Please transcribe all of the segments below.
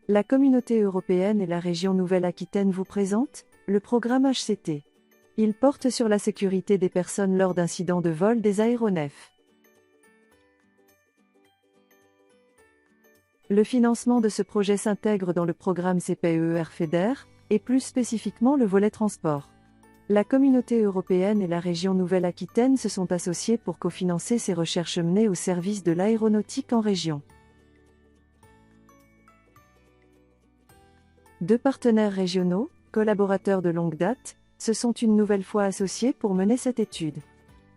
La Communauté européenne et la région Nouvelle-Aquitaine vous présentent le programme HCT. Il porte sur la sécurité des personnes lors d'incidents de vol des aéronefs. Le financement de ce projet s'intègre dans le programme CPER-FEDER, et plus spécifiquement le volet transport. La Communauté européenne et la région Nouvelle-Aquitaine se sont associées pour cofinancer ces recherches menées au service de l'aéronautique en région. Deux partenaires régionaux, collaborateurs de longue date, se sont une nouvelle fois associés pour mener cette étude.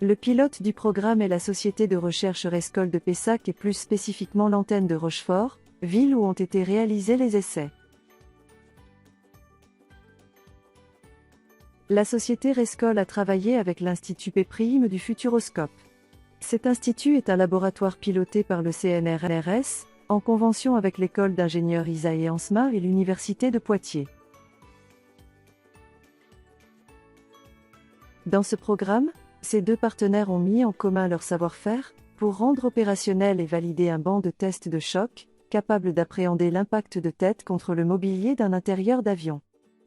Le pilote du programme est la société de recherche Rescol de Pessac et plus spécifiquement l'antenne de Rochefort, ville où ont été réalisés les essais. La société Rescol a travaillé avec l'Institut Péprime du Futuroscope. Cet institut est un laboratoire piloté par le CNRS, en convention avec l'école d'ingénieurs ISA et ANSMA et l'Université de Poitiers. Dans ce programme, ces deux partenaires ont mis en commun leur savoir-faire pour rendre opérationnel et valider un banc de test de choc, capable d'appréhender l'impact de tête contre le mobilier d'un intérieur d'avion.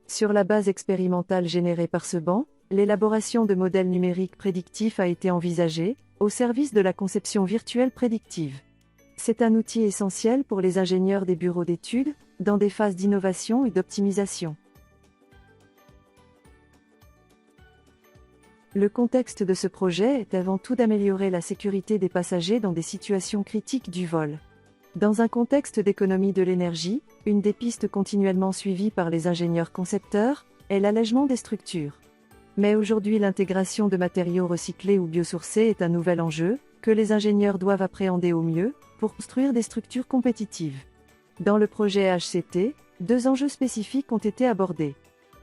Sur la base expérimentale générée par ce banc, l'élaboration de modèles numériques prédictifs a été envisagée, au service de la conception virtuelle prédictive. C'est un outil essentiel pour les ingénieurs des bureaux d'études, dans des phases d'innovation et d'optimisation. Le contexte de ce projet est avant tout d'améliorer la sécurité des passagers dans des situations critiques du vol. Dans un contexte d'économie de l'énergie, une des pistes continuellement suivies par les ingénieurs concepteurs est l'allègement des structures. Mais aujourd'hui, l'intégration de matériaux recyclés ou biosourcés est un nouvel enjeu, que les ingénieurs doivent appréhender au mieux, pour construire des structures compétitives. Dans le projet HCT, deux enjeux spécifiques ont été abordés.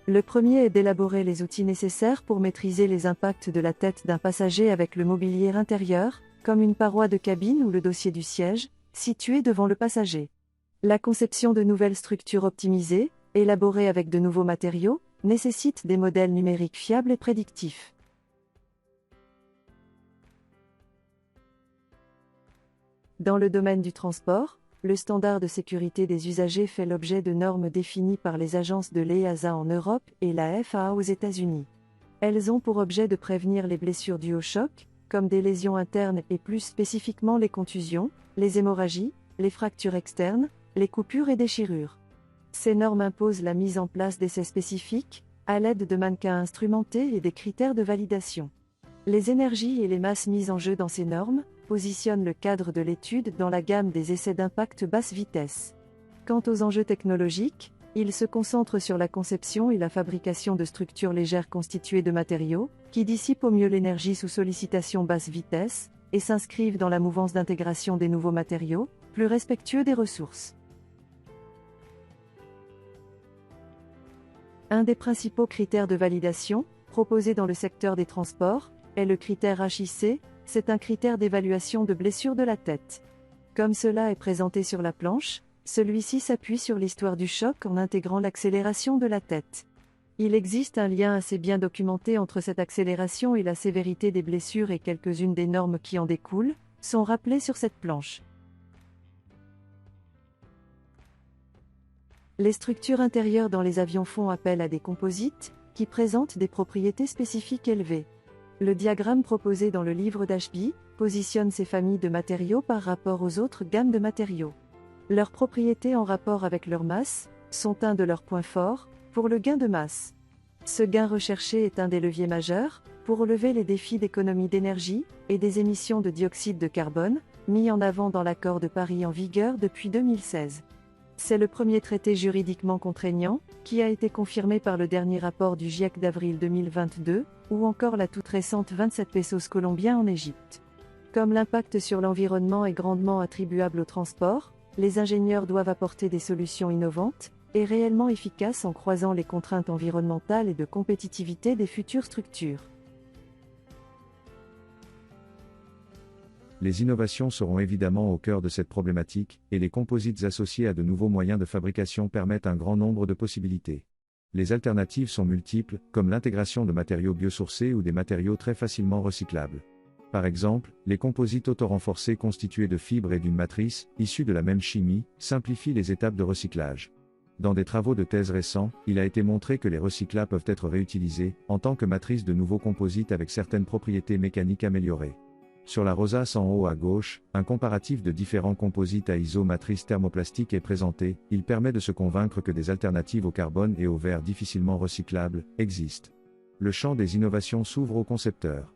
Le premier est d'élaborer les outils nécessaires pour maîtriser les impacts de la tête d'un passager avec le mobilier intérieur, comme une paroi de cabine ou le dossier du siège, situé devant le passager. La conception de nouvelles structures optimisées, élaborées avec de nouveaux matériaux, nécessite des modèles numériques fiables et prédictifs. Dans le domaine du transport, le standard de sécurité des usagers fait l'objet de normes définies par les agences de l'EASA en Europe et la FAA aux États-Unis. Elles ont pour objet de prévenir les blessures dues au choc, comme des lésions internes et plus spécifiquement les contusions, les hémorragies, les fractures externes, les coupures et déchirures. Ces normes imposent la mise en place d'essais spécifiques, à l'aide de mannequins instrumentés et des critères de validation. Les énergies et les masses mises en jeu dans ces normes positionnent le cadre de l'étude dans la gamme des essais d'impact basse vitesse. Quant aux enjeux technologiques, ils se concentrent sur la conception et la fabrication de structures légères constituées de matériaux, qui dissipent au mieux l'énergie sous sollicitation basse vitesse, et s'inscrivent dans la mouvance d'intégration des nouveaux matériaux, plus respectueux des ressources. Un des principaux critères de validation, proposés dans le secteur des transports, est le critère HIC, c'est un critère d'évaluation de blessure de la tête. Comme cela est présenté sur la planche, celui-ci s'appuie sur l'histoire du choc en intégrant l'accélération de la tête. Il existe un lien assez bien documenté entre cette accélération et la sévérité des blessures et quelques-unes des normes qui en découlent, sont rappelées sur cette planche. Les structures intérieures dans les avions font appel à des composites, qui présentent des propriétés spécifiques élevées. Le diagramme proposé dans le livre d'HB positionne ces familles de matériaux par rapport aux autres gammes de matériaux. Leurs propriétés en rapport avec leur masse sont un de leurs points forts pour le gain de masse. Ce gain recherché est un des leviers majeurs pour relever les défis d'économie d'énergie et des émissions de dioxyde de carbone, mis en avant dans l'accord de Paris en vigueur depuis 2016. C'est le premier traité juridiquement contraignant, qui a été confirmé par le dernier rapport du GIEC d'avril 2022, ou encore la toute récente 27 pesos colombiens en Égypte. Comme l'impact sur l'environnement est grandement attribuable au transport, les ingénieurs doivent apporter des solutions innovantes et réellement efficaces en croisant les contraintes environnementales et de compétitivité des futures structures. Les innovations seront évidemment au cœur de cette problématique, et les composites associés à de nouveaux moyens de fabrication permettent un grand nombre de possibilités. Les alternatives sont multiples, comme l'intégration de matériaux biosourcés ou des matériaux très facilement recyclables. Par exemple, les composites autorenforcés constitués de fibres et d'une matrice, issus de la même chimie, simplifient les étapes de recyclage. Dans des travaux de thèse récents, il a été montré que les recyclats peuvent être réutilisés, en tant que matrice de nouveaux composites avec certaines propriétés mécaniques améliorées. Sur la rosace en haut à gauche, un comparatif de différents composites à iso-matrice thermoplastique est présenté, il permet de se convaincre que des alternatives au carbone et au verre difficilement recyclables existent. Le champ des innovations s'ouvre aux concepteurs.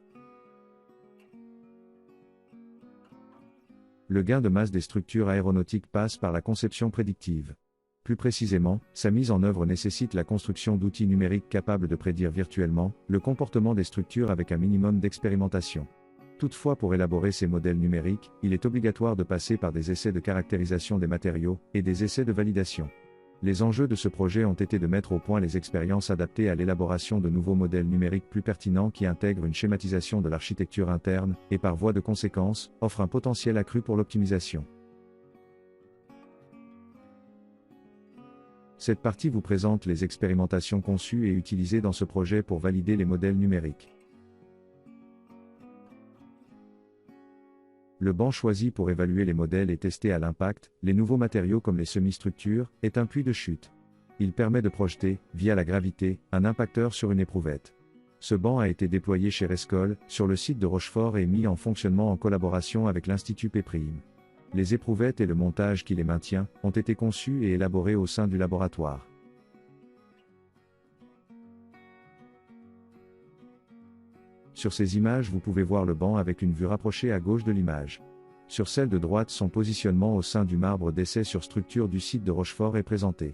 Le gain de masse des structures aéronautiques passe par la conception prédictive. Plus précisément, sa mise en œuvre nécessite la construction d'outils numériques capables de prédire virtuellement le comportement des structures avec un minimum d'expérimentation. Toutefois, pour élaborer ces modèles numériques, il est obligatoire de passer par des essais de caractérisation des matériaux et des essais de validation. Les enjeux de ce projet ont été de mettre au point les expériences adaptées à l'élaboration de nouveaux modèles numériques plus pertinents qui intègrent une schématisation de l'architecture interne, et par voie de conséquence, offrent un potentiel accru pour l'optimisation. Cette partie vous présente les expérimentations conçues et utilisées dans ce projet pour valider les modèles numériques. Le banc choisi pour évaluer les modèles et tester à l'impact les nouveaux matériaux comme les semi-structures est un puits de chute. Il permet de projeter, via la gravité, un impacteur sur une éprouvette. Ce banc a été déployé chez Rescoll, sur le site de Rochefort et mis en fonctionnement en collaboration avec l'Institut Péprime. Les éprouvettes et le montage qui les maintient ont été conçus et élaborés au sein du laboratoire. Sur ces images, vous pouvez voir le banc avec une vue rapprochée à gauche de l'image. Sur celle de droite, son positionnement au sein du marbre d'essai sur structure du site de Rochefort est présenté.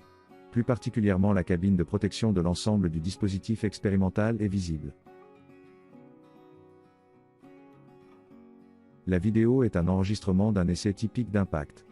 Plus particulièrement, la cabine de protection de l'ensemble du dispositif expérimental est visible. La vidéo est un enregistrement d'un essai typique d'impact.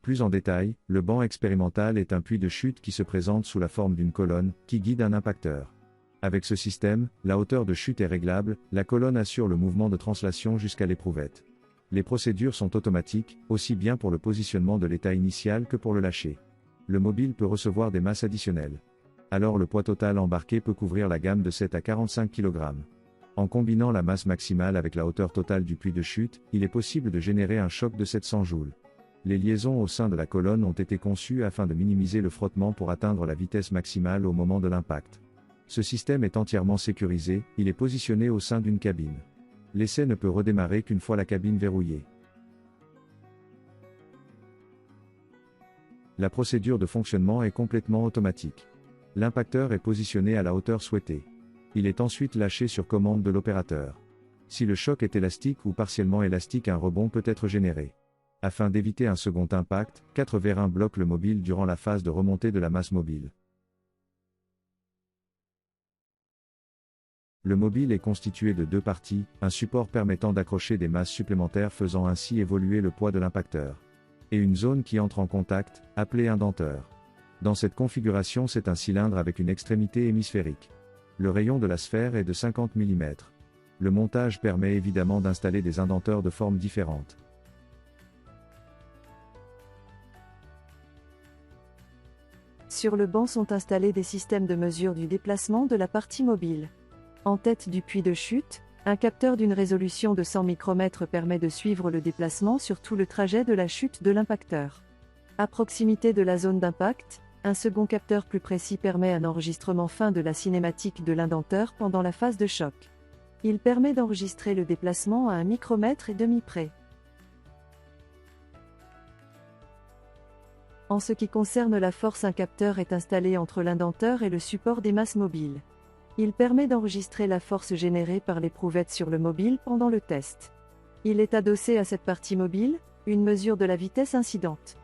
Plus en détail, le banc expérimental est un puits de chute qui se présente sous la forme d'une colonne, qui guide un impacteur. Avec ce système, la hauteur de chute est réglable, la colonne assure le mouvement de translation jusqu'à l'éprouvette. Les procédures sont automatiques, aussi bien pour le positionnement de l'état initial que pour le lâcher. Le mobile peut recevoir des masses additionnelles. Alors le poids total embarqué peut couvrir la gamme de 7 à 45 kg. En combinant la masse maximale avec la hauteur totale du puits de chute, il est possible de générer un choc de 700 joules. Les liaisons au sein de la colonne ont été conçues afin de minimiser le frottement pour atteindre la vitesse maximale au moment de l'impact. Ce système est entièrement sécurisé, il est positionné au sein d'une cabine. L'essai ne peut redémarrer qu'une fois la cabine verrouillée. La procédure de fonctionnement est complètement automatique. L'impacteur est positionné à la hauteur souhaitée. Il est ensuite lâché sur commande de l'opérateur. Si le choc est élastique ou partiellement élastique, un rebond peut être généré. Afin d'éviter un second impact, 4 vérins bloquent le mobile durant la phase de remontée de la masse mobile. Le mobile est constitué de 2 parties, un support permettant d'accrocher des masses supplémentaires faisant ainsi évoluer le poids de l'impacteur. Et une zone qui entre en contact, appelée indenteur. Dans cette configuration, c'est un cylindre avec une extrémité hémisphérique. Le rayon de la sphère est de 50 mm. Le montage permet évidemment d'installer des indenteurs de formes différentes. Sur le banc sont installés des systèmes de mesure du déplacement de la partie mobile. En tête du puits de chute, un capteur d'une résolution de 100 micromètres permet de suivre le déplacement sur tout le trajet de la chute de l'impacteur. À proximité de la zone d'impact, un second capteur plus précis permet un enregistrement fin de la cinématique de l'indenteur pendant la phase de choc. Il permet d'enregistrer le déplacement à 1 micromètre et demi près. En ce qui concerne la force, un capteur est installé entre l'indenteur et le support des masses mobiles. Il permet d'enregistrer la force générée par l'éprouvette sur le mobile pendant le test. Il est adossé à cette partie mobile, une mesure de la vitesse incidente.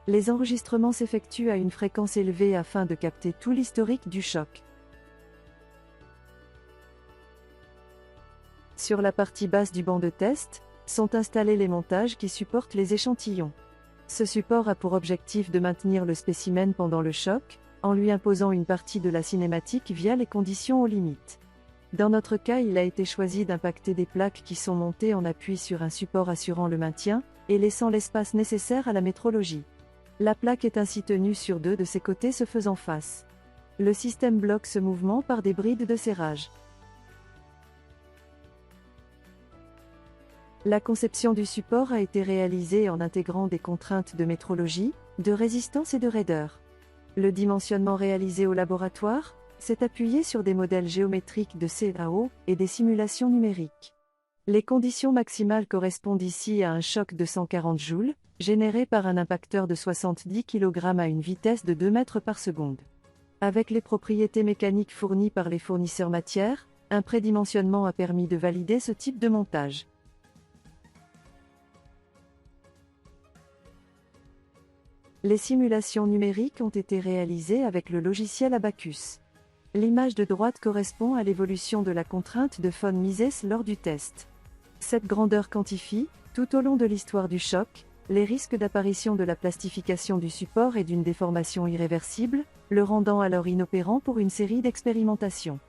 Les enregistrements s'effectuent à une fréquence élevée afin de capter tout l'historique du choc. Sur la partie basse du banc de test, sont installés les montages qui supportent les échantillons. Ce support a pour objectif de maintenir le spécimen pendant le choc, en lui imposant une partie de la cinématique via les conditions aux limites. Dans notre cas, il a été choisi d'impacter des plaques qui sont montées en appui sur un support assurant le maintien, et laissant l'espace nécessaire à la métrologie. La plaque est ainsi tenue sur deux de ses côtés se faisant face. Le système bloque ce mouvement par des brides de serrage. La conception du support a été réalisée en intégrant des contraintes de métrologie, de résistance et de raideur. Le dimensionnement réalisé au laboratoire s'est appuyé sur des modèles géométriques de CAO et des simulations numériques. Les conditions maximales correspondent ici à un choc de 140 joules, généré par un impacteur de 70 kg à une vitesse de 2 mètres par seconde. Avec les propriétés mécaniques fournies par les fournisseurs matières, un prédimensionnement a permis de valider ce type de montage. Les simulations numériques ont été réalisées avec le logiciel Abacus. L'image de droite correspond à l'évolution de la contrainte de von Mises lors du test. Cette grandeur quantifie, tout au long de l'histoire du choc, les risques d'apparition de la plastification du support et d'une déformation irréversible, le rendant alors inopérant pour une série d'expérimentations.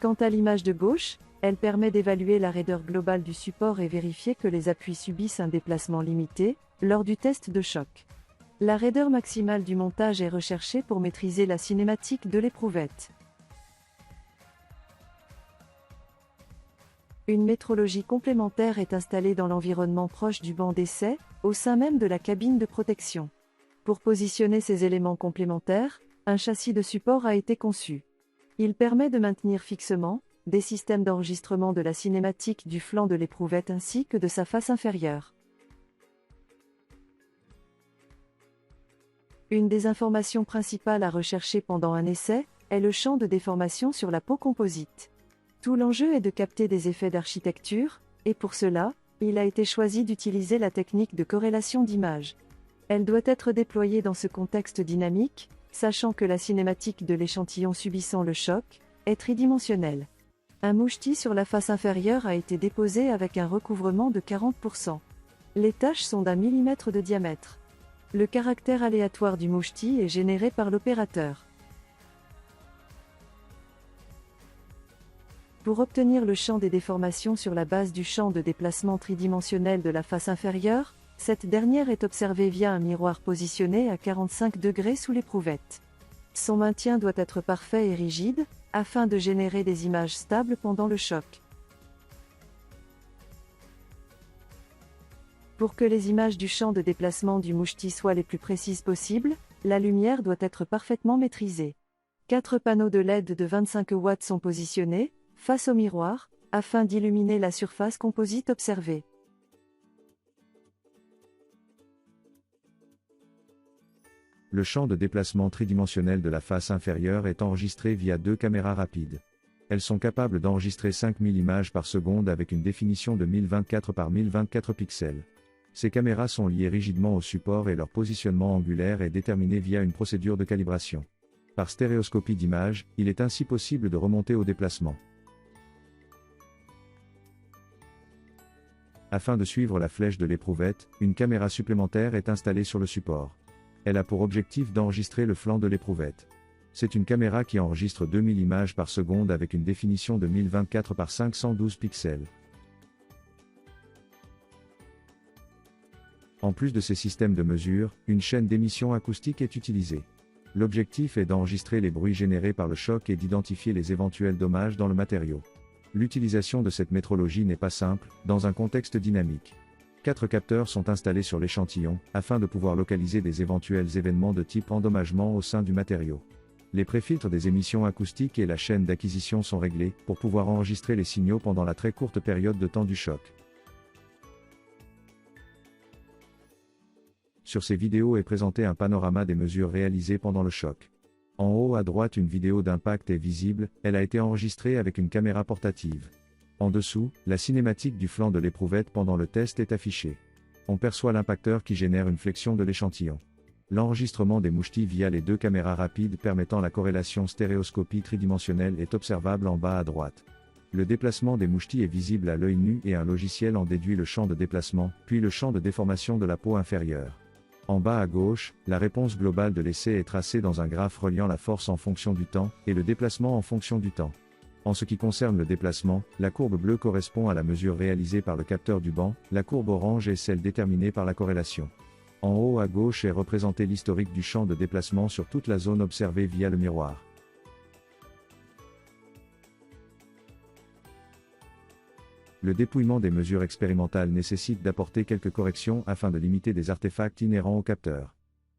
Quant à l'image de gauche, elle permet d'évaluer la raideur globale du support et vérifier que les appuis subissent un déplacement limité, lors du test de choc. La raideur maximale du montage est recherchée pour maîtriser la cinématique de l'éprouvette. Une métrologie complémentaire est installée dans l'environnement proche du banc d'essai, au sein même de la cabine de protection. Pour positionner ces éléments complémentaires, un châssis de support a été conçu. Il permet de maintenir fixement des systèmes d'enregistrement de la cinématique du flanc de l'éprouvette ainsi que de sa face inférieure. Une des informations principales à rechercher pendant un essai est le champ de déformation sur la peau composite. Tout l'enjeu est de capter des effets d'architecture, et pour cela, il a été choisi d'utiliser la technique de corrélation d'image. Elle doit être déployée dans ce contexte dynamique, sachant que la cinématique de l'échantillon subissant le choc est tridimensionnelle. Un mouchetis sur la face inférieure a été déposé avec un recouvrement de 40%. Les taches sont d'1 mm de diamètre. Le caractère aléatoire du mouchetis est généré par l'opérateur. Pour obtenir le champ des déformations sur la base du champ de déplacement tridimensionnel de la face inférieure, cette dernière est observée via un miroir positionné à 45 degrés sous l'éprouvette. Son maintien doit être parfait et rigide, afin de générer des images stables pendant le choc. Pour que les images du champ de déplacement du mouchetis soient les plus précises possibles, la lumière doit être parfaitement maîtrisée. 4 panneaux de LED de 25 watts sont positionnés, face au miroir, afin d'illuminer la surface composite observée. Le champ de déplacement tridimensionnel de la face inférieure est enregistré via 2 caméras rapides. Elles sont capables d'enregistrer 5000 images par seconde avec une définition de 1024 par 1024 pixels. Ces caméras sont liées rigidement au support et leur positionnement angulaire est déterminé via une procédure de calibration. Par stéréoscopie d'image, il est ainsi possible de remonter au déplacement. Afin de suivre la flèche de l'éprouvette, une caméra supplémentaire est installée sur le support. Elle a pour objectif d'enregistrer le flanc de l'éprouvette. C'est une caméra qui enregistre 2000 images par seconde avec une définition de 1024 par 512 pixels. En plus de ces systèmes de mesure, une chaîne d'émission acoustique est utilisée. L'objectif est d'enregistrer les bruits générés par le choc et d'identifier les éventuels dommages dans le matériau. L'utilisation de cette métrologie n'est pas simple, dans un contexte dynamique. 4 capteurs sont installés sur l'échantillon, afin de pouvoir localiser des éventuels événements de type endommagement au sein du matériau. Les préfiltres des émissions acoustiques et la chaîne d'acquisition sont réglés, pour pouvoir enregistrer les signaux pendant la très courte période de temps du choc. Sur ces vidéos est présenté un panorama des mesures réalisées pendant le choc. En haut à droite, une vidéo d'impact est visible, elle a été enregistrée avec une caméra portative. En dessous, la cinématique du flanc de l'éprouvette pendant le test est affichée. On perçoit l'impacteur qui génère une flexion de l'échantillon. L'enregistrement des mouchetis via les 2 caméras rapides permettant la corrélation stéréoscopie tridimensionnelle est observable en bas à droite. Le déplacement des mouchetis est visible à l'œil nu et un logiciel en déduit le champ de déplacement, puis le champ de déformation de la peau inférieure. En bas à gauche, la réponse globale de l'essai est tracée dans un graphe reliant la force en fonction du temps, et le déplacement en fonction du temps. En ce qui concerne le déplacement, la courbe bleue correspond à la mesure réalisée par le capteur du banc, la courbe orange est celle déterminée par la corrélation. En haut à gauche est représenté l'historique du champ de déplacement sur toute la zone observée via le miroir. Le dépouillement des mesures expérimentales nécessite d'apporter quelques corrections afin de limiter des artefacts inhérents au capteur.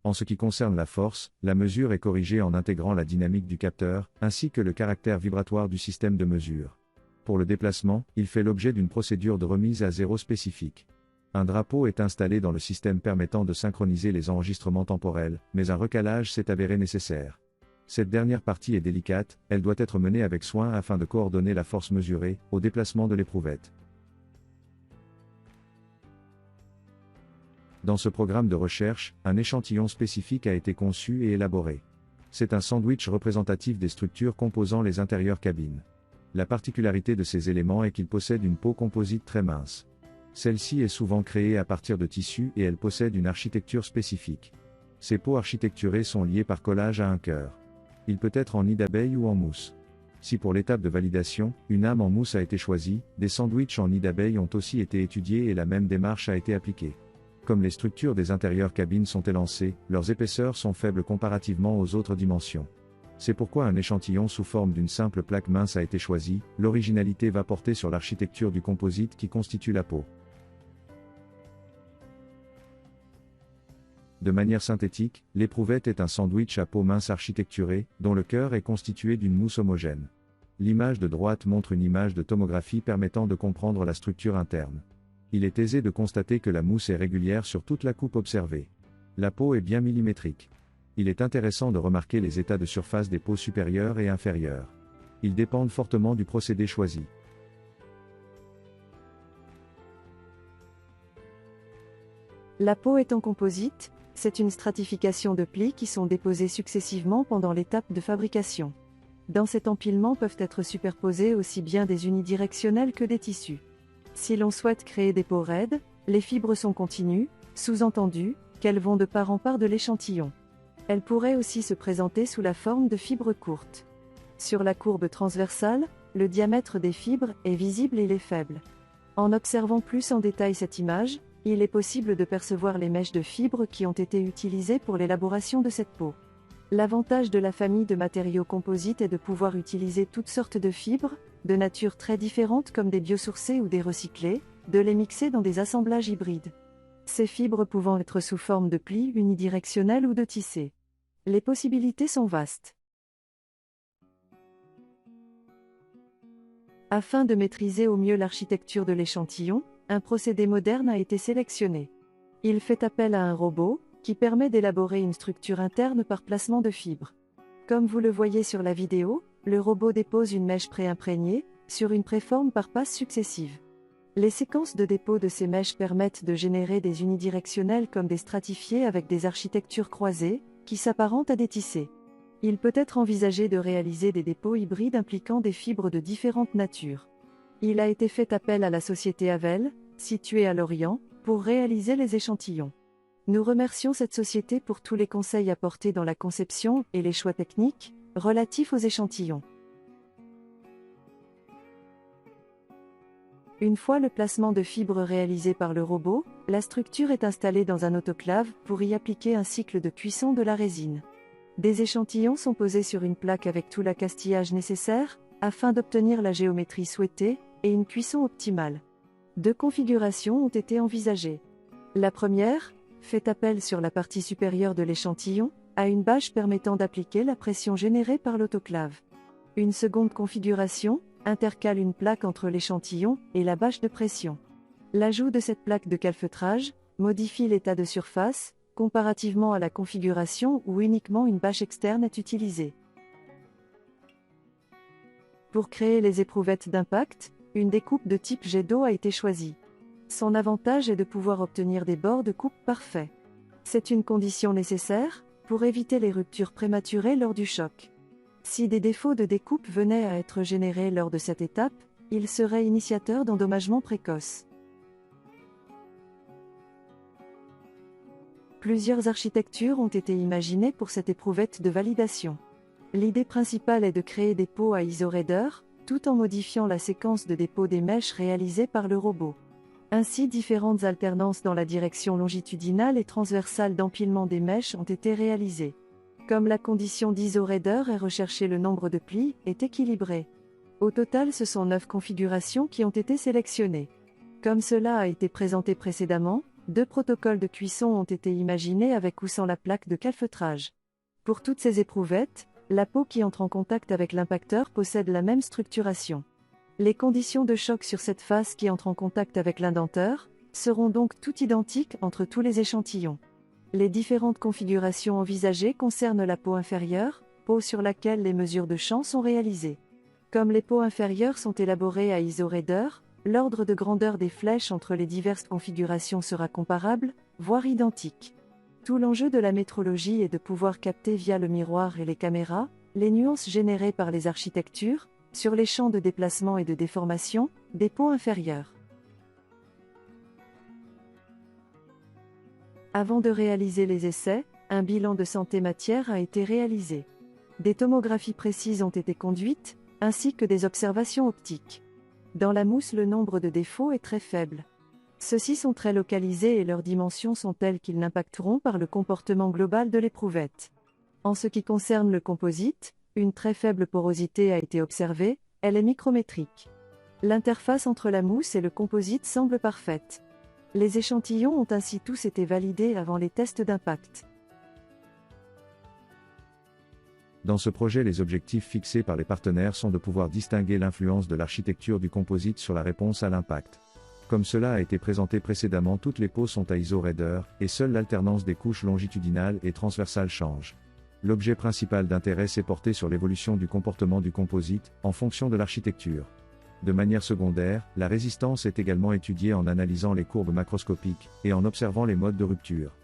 En ce qui concerne la force, la mesure est corrigée en intégrant la dynamique du capteur, ainsi que le caractère vibratoire du système de mesure. Pour le déplacement, il fait l'objet d'une procédure de remise à zéro spécifique. Un drapeau est installé dans le système permettant de synchroniser les enregistrements temporels, mais un recalage s'est avéré nécessaire. Cette dernière partie est délicate, elle doit être menée avec soin afin de coordonner la force mesurée, au déplacement de l'éprouvette. Dans ce programme de recherche, un échantillon spécifique a été conçu et élaboré. C'est un sandwich représentatif des structures composant les intérieurs cabines. La particularité de ces éléments est qu'il possède une peau composite très mince. Celle-ci est souvent créée à partir de tissus et elle possède une architecture spécifique. Ces peaux architecturées sont liées par collage à un cœur. Il peut être en nid d'abeille ou en mousse. Si pour l'étape de validation, une âme en mousse a été choisie, des sandwichs en nid d'abeille ont aussi été étudiés et la même démarche a été appliquée. Comme les structures des intérieurs cabines sont élancées, leurs épaisseurs sont faibles comparativement aux autres dimensions. C'est pourquoi un échantillon sous forme d'une simple plaque mince a été choisi, l'originalité va porter sur l'architecture du composite qui constitue la peau. De manière synthétique, l'éprouvette est un sandwich à peau mince architecturée, dont le cœur est constitué d'une mousse homogène. L'image de droite montre une image de tomographie permettant de comprendre la structure interne. Il est aisé de constater que la mousse est régulière sur toute la coupe observée. La peau est bien millimétrique. Il est intéressant de remarquer les états de surface des peaux supérieures et inférieures. Ils dépendent fortement du procédé choisi. La peau est en composite, c'est une stratification de plis qui sont déposés successivement pendant l'étape de fabrication. Dans cet empilement peuvent être superposés aussi bien des unidirectionnels que des tissus. Si l'on souhaite créer des peaux raides, les fibres sont continues, sous-entendu, qu'elles vont de part en part de l'échantillon. Elles pourraient aussi se présenter sous la forme de fibres courtes. Sur la courbe transversale, le diamètre des fibres est visible et il est faible. En observant plus en détail cette image, il est possible de percevoir les mèches de fibres qui ont été utilisées pour l'élaboration de cette peau. L'avantage de la famille de matériaux composites est de pouvoir utiliser toutes sortes de fibres, de nature très différentes comme des biosourcées ou des recyclées, de les mixer dans des assemblages hybrides. Ces fibres pouvant être sous forme de plis unidirectionnels ou de tissés. Les possibilités sont vastes. Afin de maîtriser au mieux l'architecture de l'échantillon, un procédé moderne a été sélectionné. Il fait appel à un robot, qui permet d'élaborer une structure interne par placement de fibres. Comme vous le voyez sur la vidéo, le robot dépose une mèche pré-imprégnée, sur une préforme par passes successives. Les séquences de dépôt de ces mèches permettent de générer des unidirectionnels comme des stratifiés avec des architectures croisées, qui s'apparentent à des tissés. Il peut être envisagé de réaliser des dépôts hybrides impliquant des fibres de différentes natures. Il a été fait appel à la société Havel, située à Lorient, pour réaliser les échantillons. Nous remercions cette société pour tous les conseils apportés dans la conception et les choix techniques, relatifs aux échantillons. Une fois le placement de fibres réalisé par le robot, la structure est installée dans un autoclave pour y appliquer un cycle de cuisson de la résine. Des échantillons sont posés sur une plaque avec tout l'accastillage nécessaire, afin d'obtenir la géométrie souhaitée, et une cuisson optimale. Deux configurations ont été envisagées. La première, fait appel sur la partie supérieure de l'échantillon, à une bâche permettant d'appliquer la pression générée par l'autoclave. Une seconde configuration, intercale une plaque entre l'échantillon et la bâche de pression. L'ajout de cette plaque de calfeutrage modifie l'état de surface, comparativement à la configuration où uniquement une bâche externe est utilisée. Pour créer les éprouvettes d'impact, une découpe de type jet d'eau a été choisie. Son avantage est de pouvoir obtenir des bords de coupe parfaits. C'est une condition nécessaire pour éviter les ruptures prématurées lors du choc. Si des défauts de découpe venaient à être générés lors de cette étape, ils seraient initiateurs d'endommagements précoces. Plusieurs architectures ont été imaginées pour cette éprouvette de validation. L'idée principale est de créer des pots à isoraideur, tout en modifiant la séquence de dépôt des mèches réalisée par le robot. Ainsi, différentes alternances dans la direction longitudinale et transversale d'empilement des mèches ont été réalisées. Comme la condition d'ISO-Raider est recherchée, le nombre de plis est équilibré. Au total, ce sont 9 configurations qui ont été sélectionnées. Comme cela a été présenté précédemment, 2 protocoles de cuisson ont été imaginés avec ou sans la plaque de calfeutrage. Pour toutes ces éprouvettes, la peau qui entre en contact avec l'impacteur possède la même structuration. Les conditions de choc sur cette face qui entre en contact avec l'indenteur seront donc toutes identiques entre tous les échantillons. Les différentes configurations envisagées concernent la peau inférieure, peau sur laquelle les mesures de champ sont réalisées. Comme les peaux inférieures sont élaborées à ISO-Raider, l'ordre de grandeur des flèches entre les diverses configurations sera comparable, voire identique. Tout l'enjeu de la métrologie est de pouvoir capter via le miroir et les caméras les nuances générées par les architectures sur les champs de déplacement et de déformation des peaux inférieures. Avant de réaliser les essais, un bilan de santé matière a été réalisé. Des tomographies précises ont été conduites, ainsi que des observations optiques. Dans la mousse, le nombre de défauts est très faible. Ceux-ci sont très localisés et leurs dimensions sont telles qu'ils n'impacteront par le comportement global de l'éprouvette. En ce qui concerne le composite, une très faible porosité a été observée, elle est micrométrique. L'interface entre la mousse et le composite semble parfaite. Les échantillons ont ainsi tous été validés avant les tests d'impact. Dans ce projet, les objectifs fixés par les partenaires sont de pouvoir distinguer l'influence de l'architecture du composite sur la réponse à l'impact. Comme cela a été présenté précédemment, toutes les peaux sont à ISO-Raider, et seule l'alternance des couches longitudinales et transversales change. L'objet principal d'intérêt s'est porté sur l'évolution du comportement du composite, en fonction de l'architecture. De manière secondaire, la résistance est également étudiée en analysant les courbes macroscopiques, et en observant les modes de rupture.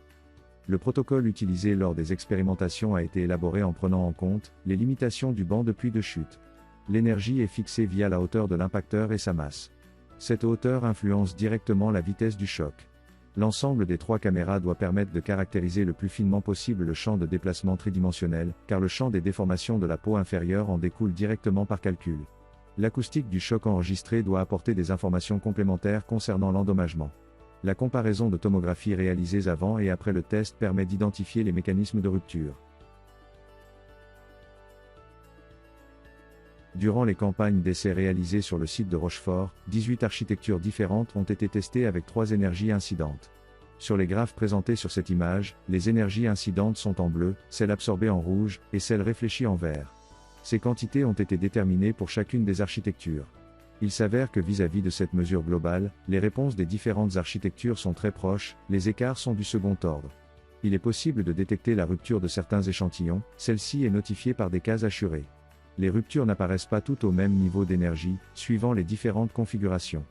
Le protocole utilisé lors des expérimentations a été élaboré en prenant en compte les limitations du banc de puits de chute. L'énergie est fixée via la hauteur de l'impacteur et sa masse. Cette hauteur influence directement la vitesse du choc. L'ensemble des 3 caméras doit permettre de caractériser le plus finement possible le champ de déplacement tridimensionnel, car le champ des déformations de la peau inférieure en découle directement par calcul. L'acoustique du choc enregistré doit apporter des informations complémentaires concernant l'endommagement. La comparaison de tomographies réalisées avant et après le test permet d'identifier les mécanismes de rupture. Durant les campagnes d'essais réalisées sur le site de Rochefort, 18 architectures différentes ont été testées avec 3 énergies incidentes. Sur les graphes présentés sur cette image, les énergies incidentes sont en bleu, celles absorbées en rouge, et celles réfléchies en vert. Ces quantités ont été déterminées pour chacune des architectures. Il s'avère que vis-à-vis de cette mesure globale, les réponses des différentes architectures sont très proches, les écarts sont du second ordre. Il est possible de détecter la rupture de certains échantillons, celle-ci est notifiée par des cases hachurées. Les ruptures n'apparaissent pas toutes au même niveau d'énergie, suivant les différentes configurations.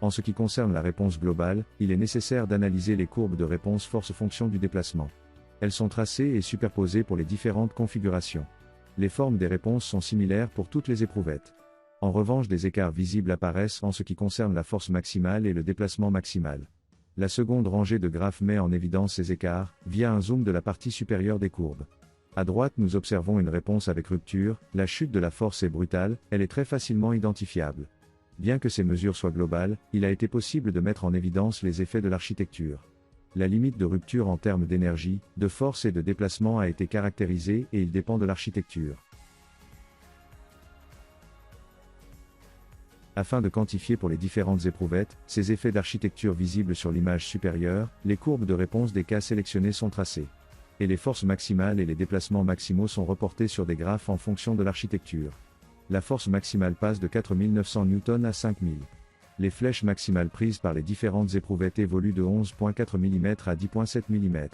En ce qui concerne la réponse globale, il est nécessaire d'analyser les courbes de réponse force-fonction du déplacement. Elles sont tracées et superposées pour les différentes configurations. Les formes des réponses sont similaires pour toutes les éprouvettes. En revanche, des écarts visibles apparaissent en ce qui concerne la force maximale et le déplacement maximal. La seconde rangée de graphes met en évidence ces écarts, via un zoom de la partie supérieure des courbes. À droite, nous observons une réponse avec rupture, la chute de la force est brutale, elle est très facilement identifiable. Bien que ces mesures soient globales, il a été possible de mettre en évidence les effets de l'architecture. La limite de rupture en termes d'énergie, de force et de déplacement a été caractérisée et il dépend de l'architecture. Afin de quantifier pour les différentes éprouvettes, ces effets d'architecture visibles sur l'image supérieure, les courbes de réponse des cas sélectionnés sont tracées. Et les forces maximales et les déplacements maximaux sont reportés sur des graphes en fonction de l'architecture. La force maximale passe de 4900 N à 5000. Les flèches maximales prises par les différentes éprouvettes évoluent de 11,4 mm à 10,7 mm.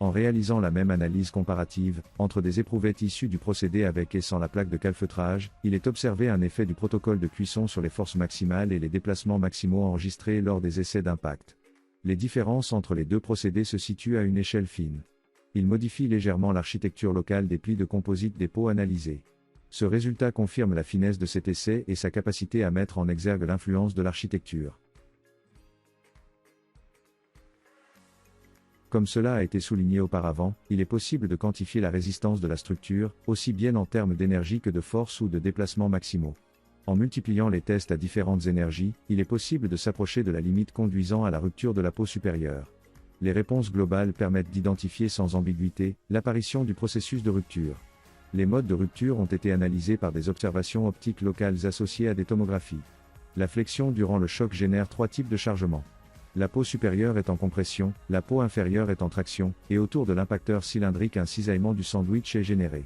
En réalisant la même analyse comparative, entre des éprouvettes issues du procédé avec et sans la plaque de calfeutrage, il est observé un effet du protocole de cuisson sur les forces maximales et les déplacements maximaux enregistrés lors des essais d'impact. Les différences entre les deux procédés se situent à une échelle fine. Ils modifient légèrement l'architecture locale des plis de composite des peaux analysés. Ce résultat confirme la finesse de cet essai et sa capacité à mettre en exergue l'influence de l'architecture. Comme cela a été souligné auparavant, il est possible de quantifier la résistance de la structure, aussi bien en termes d'énergie que de force ou de déplacement maximaux. En multipliant les tests à différentes énergies, il est possible de s'approcher de la limite conduisant à la rupture de la peau supérieure. Les réponses globales permettent d'identifier sans ambiguïté l'apparition du processus de rupture. Les modes de rupture ont été analysés par des observations optiques locales associées à des tomographies. La flexion durant le choc génère 3 types de chargement. La peau supérieure est en compression, la peau inférieure est en traction, et autour de l'impacteur cylindrique un cisaillement du sandwich est généré.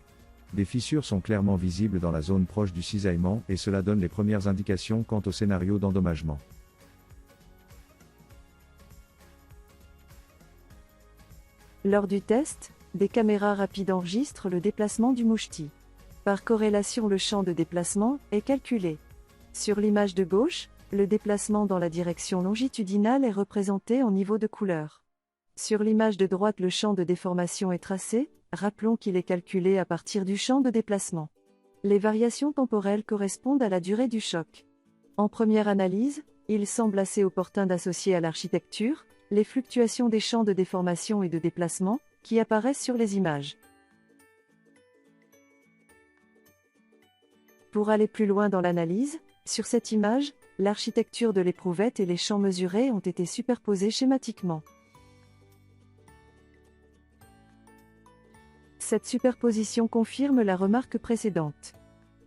Des fissures sont clairement visibles dans la zone proche du cisaillement et cela donne les premières indications quant au scénario d'endommagement. Lors du test, des caméras rapides enregistrent le déplacement du mouchetis. Par corrélation, le champ de déplacement est calculé. Sur l'image de gauche, le déplacement dans la direction longitudinale est représenté en niveau de couleur. Sur l'image de droite, le champ de déformation est tracé, rappelons qu'il est calculé à partir du champ de déplacement. Les variations temporelles correspondent à la durée du choc. En première analyse, il semble assez opportun d'associer à l'architecture les fluctuations des champs de déformation et de déplacement qui apparaissent sur les images. Pour aller plus loin dans l'analyse, sur cette image, l'architecture de l'éprouvette et les champs mesurés ont été superposés schématiquement. Cette superposition confirme la remarque précédente.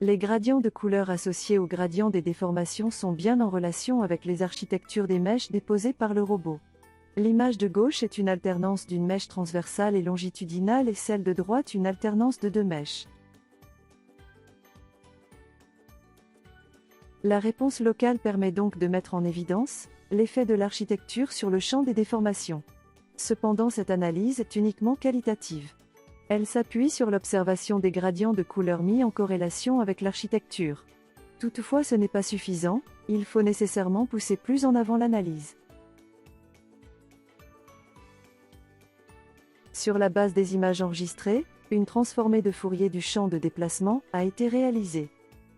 Les gradients de couleur associés aux gradients des déformations sont bien en relation avec les architectures des mèches déposées par le robot. L'image de gauche est une alternance d'une mèche transversale et longitudinale et celle de droite une alternance de 2 mèches. La réponse locale permet donc de mettre en évidence l'effet de l'architecture sur le champ des déformations. Cependant, cette analyse est uniquement qualitative. Elle s'appuie sur l'observation des gradients de couleur mis en corrélation avec l'architecture. Toutefois, ce n'est pas suffisant, il faut nécessairement pousser plus en avant l'analyse. Sur la base des images enregistrées, une transformée de Fourier du champ de déplacement a été réalisée.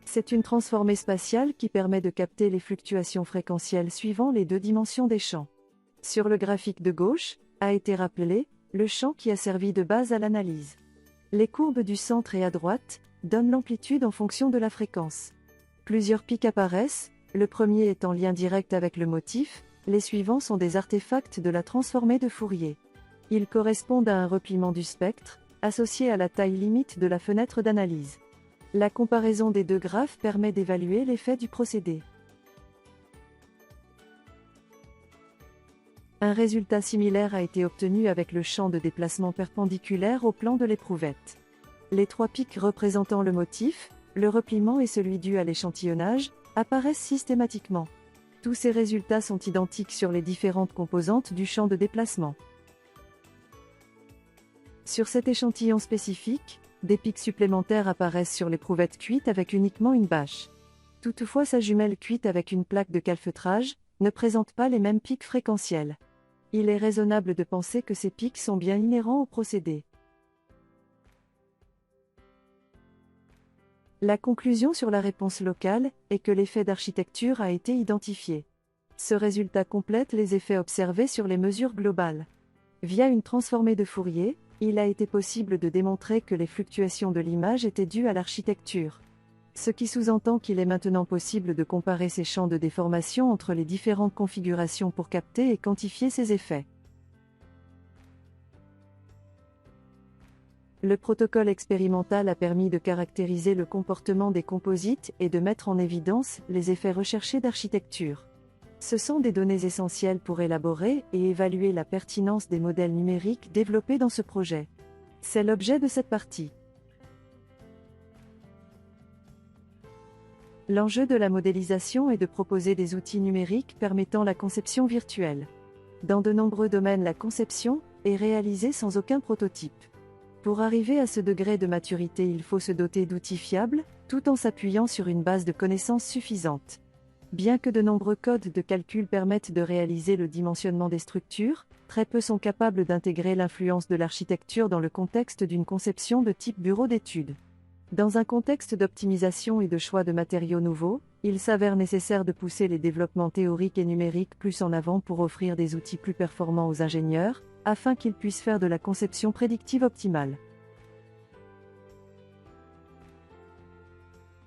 C'est une transformée spatiale qui permet de capter les fluctuations fréquentielles suivant les 2 dimensions des champs. Sur le graphique de gauche, a été rappelé le champ qui a servi de base à l'analyse. Les courbes du centre et à droite donnent l'amplitude en fonction de la fréquence. Plusieurs pics apparaissent, le premier est en lien direct avec le motif, les suivants sont des artefacts de la transformée de Fourier. Ils correspondent à un repliement du spectre, associé à la taille limite de la fenêtre d'analyse. La comparaison des 2 graphes permet d'évaluer l'effet du procédé. Un résultat similaire a été obtenu avec le champ de déplacement perpendiculaire au plan de l'éprouvette. Les 3 pics représentant le motif, le repliement et celui dû à l'échantillonnage, apparaissent systématiquement. Tous ces résultats sont identiques sur les différentes composantes du champ de déplacement. Sur cet échantillon spécifique, des pics supplémentaires apparaissent sur l'éprouvette cuite avec uniquement une bâche. Toutefois, sa jumelle cuite avec une plaque de calfeutrage ne présente pas les mêmes pics fréquentiels. Il est raisonnable de penser que ces pics sont bien inhérents au procédé. La conclusion sur la réponse locale est que l'effet d'architecture a été identifié. Ce résultat complète les effets observés sur les mesures globales. Via une transformée de Fourier, il a été possible de démontrer que les fluctuations de l'image étaient dues à l'architecture. Ce qui sous-entend qu'il est maintenant possible de comparer ces champs de déformation entre les différentes configurations pour capter et quantifier ces effets. Le protocole expérimental a permis de caractériser le comportement des composites et de mettre en évidence les effets recherchés d'architecture. Ce sont des données essentielles pour élaborer et évaluer la pertinence des modèles numériques développés dans ce projet. C'est l'objet de cette partie. L'enjeu de la modélisation est de proposer des outils numériques permettant la conception virtuelle. Dans de nombreux domaines, la conception est réalisée sans aucun prototype. Pour arriver à ce degré de maturité, il faut se doter d'outils fiables, tout en s'appuyant sur une base de connaissances suffisante. Bien que de nombreux codes de calcul permettent de réaliser le dimensionnement des structures, très peu sont capables d'intégrer l'influence de l'architecture dans le contexte d'une conception de type bureau d'études. Dans un contexte d'optimisation et de choix de matériaux nouveaux, il s'avère nécessaire de pousser les développements théoriques et numériques plus en avant pour offrir des outils plus performants aux ingénieurs, afin qu'ils puissent faire de la conception prédictive optimale.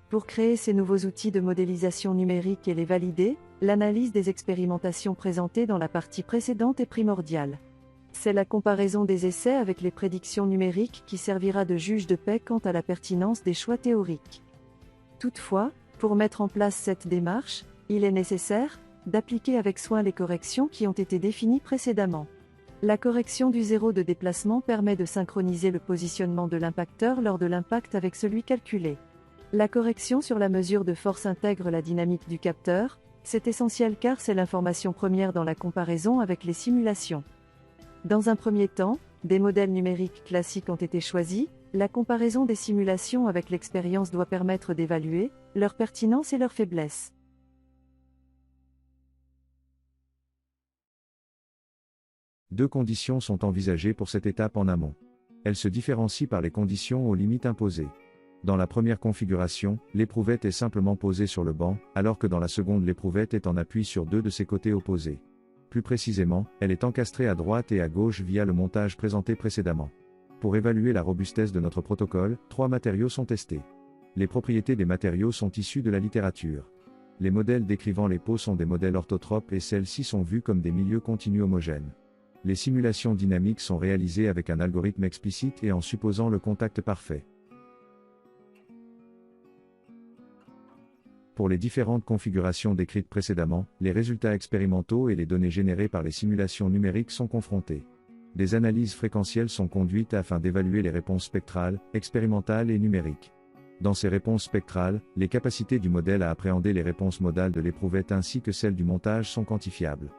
Pour créer ces nouveaux outils de modélisation numérique et les valider, l'analyse des expérimentations présentées dans la partie précédente est primordiale. C'est la comparaison des essais avec les prédictions numériques qui servira de juge de paix quant à la pertinence des choix théoriques. Toutefois, pour mettre en place cette démarche, il est nécessaire d'appliquer avec soin les corrections qui ont été définies précédemment. La correction du zéro de déplacement permet de synchroniser le positionnement de l'impacteur lors de l'impact avec celui calculé. La correction sur la mesure de force intègre la dynamique du capteur, c'est essentiel car c'est l'information première dans la comparaison avec les simulations. Dans un premier temps, des modèles numériques classiques ont été choisis, la comparaison des simulations avec l'expérience doit permettre d'évaluer leur pertinence et leur faiblesse. Deux conditions sont envisagées pour cette étape en amont. Elles se différencient par les conditions aux limites imposées. Dans la première configuration, l'éprouvette est simplement posée sur le banc, alors que dans la seconde l'éprouvette est en appui sur deux de ses côtés opposés. Plus précisément, elle est encastrée à droite et à gauche via le montage présenté précédemment. Pour évaluer la robustesse de notre protocole, 3 matériaux sont testés. Les propriétés des matériaux sont issues de la littérature. Les modèles décrivant les peaux sont des modèles orthotropes et celles-ci sont vues comme des milieux continus homogènes. Les simulations dynamiques sont réalisées avec un algorithme explicite et en supposant le contact parfait. Pour les différentes configurations décrites précédemment, les résultats expérimentaux et les données générées par les simulations numériques sont confrontés. Des analyses fréquentielles sont conduites afin d'évaluer les réponses spectrales, expérimentales et numériques. Dans ces réponses spectrales, les capacités du modèle à appréhender les réponses modales de l'éprouvette ainsi que celles du montage sont quantifiables.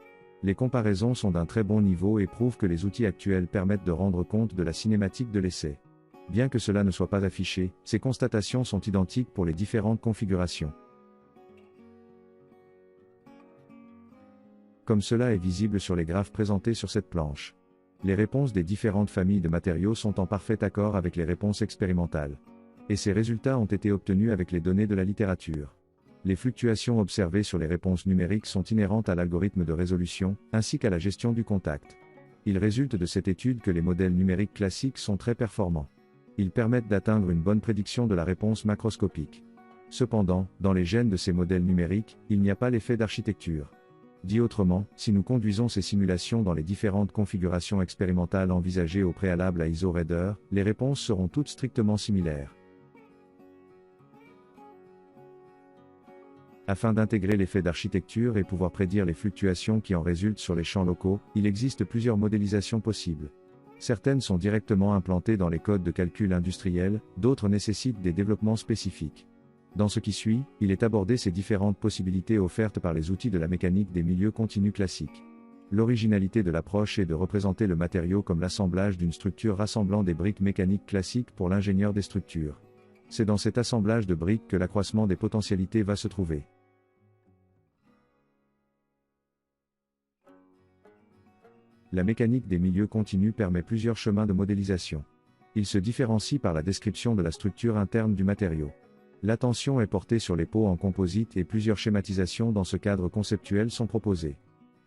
Les comparaisons sont d'un très bon niveau et prouvent que les outils actuels permettent de rendre compte de la cinématique de l'essai. Bien que cela ne soit pas affiché, ces constatations sont identiques pour les différentes configurations. Comme cela est visible sur les graphes présentés sur cette planche. Les réponses des différentes familles de matériaux sont en parfait accord avec les réponses expérimentales. Et ces résultats ont été obtenus avec les données de la littérature. Les fluctuations observées sur les réponses numériques sont inhérentes à l'algorithme de résolution, ainsi qu'à la gestion du contact. Il résulte de cette étude que les modèles numériques classiques sont très performants. Ils permettent d'atteindre une bonne prédiction de la réponse macroscopique. Cependant, dans les gènes de ces modèles numériques, il n'y a pas l'effet d'architecture. Dit autrement, si nous conduisons ces simulations dans les différentes configurations expérimentales envisagées au préalable à IsoRaider, les réponses seront toutes strictement similaires. Afin d'intégrer l'effet d'architecture et pouvoir prédire les fluctuations qui en résultent sur les champs locaux, il existe plusieurs modélisations possibles. Certaines sont directement implantées dans les codes de calcul industriels, d'autres nécessitent des développements spécifiques. Dans ce qui suit, il est abordé ces différentes possibilités offertes par les outils de la mécanique des milieux continus classiques. L'originalité de l'approche est de représenter le matériau comme l'assemblage d'une structure rassemblant des briques mécaniques classiques pour l'ingénieur des structures. C'est dans cet assemblage de briques que l'accroissement des potentialités va se trouver. La mécanique des milieux continus permet plusieurs chemins de modélisation. Il se différencie par la description de la structure interne du matériau. L'attention est portée sur les peaux en composite et plusieurs schématisations dans ce cadre conceptuel sont proposées.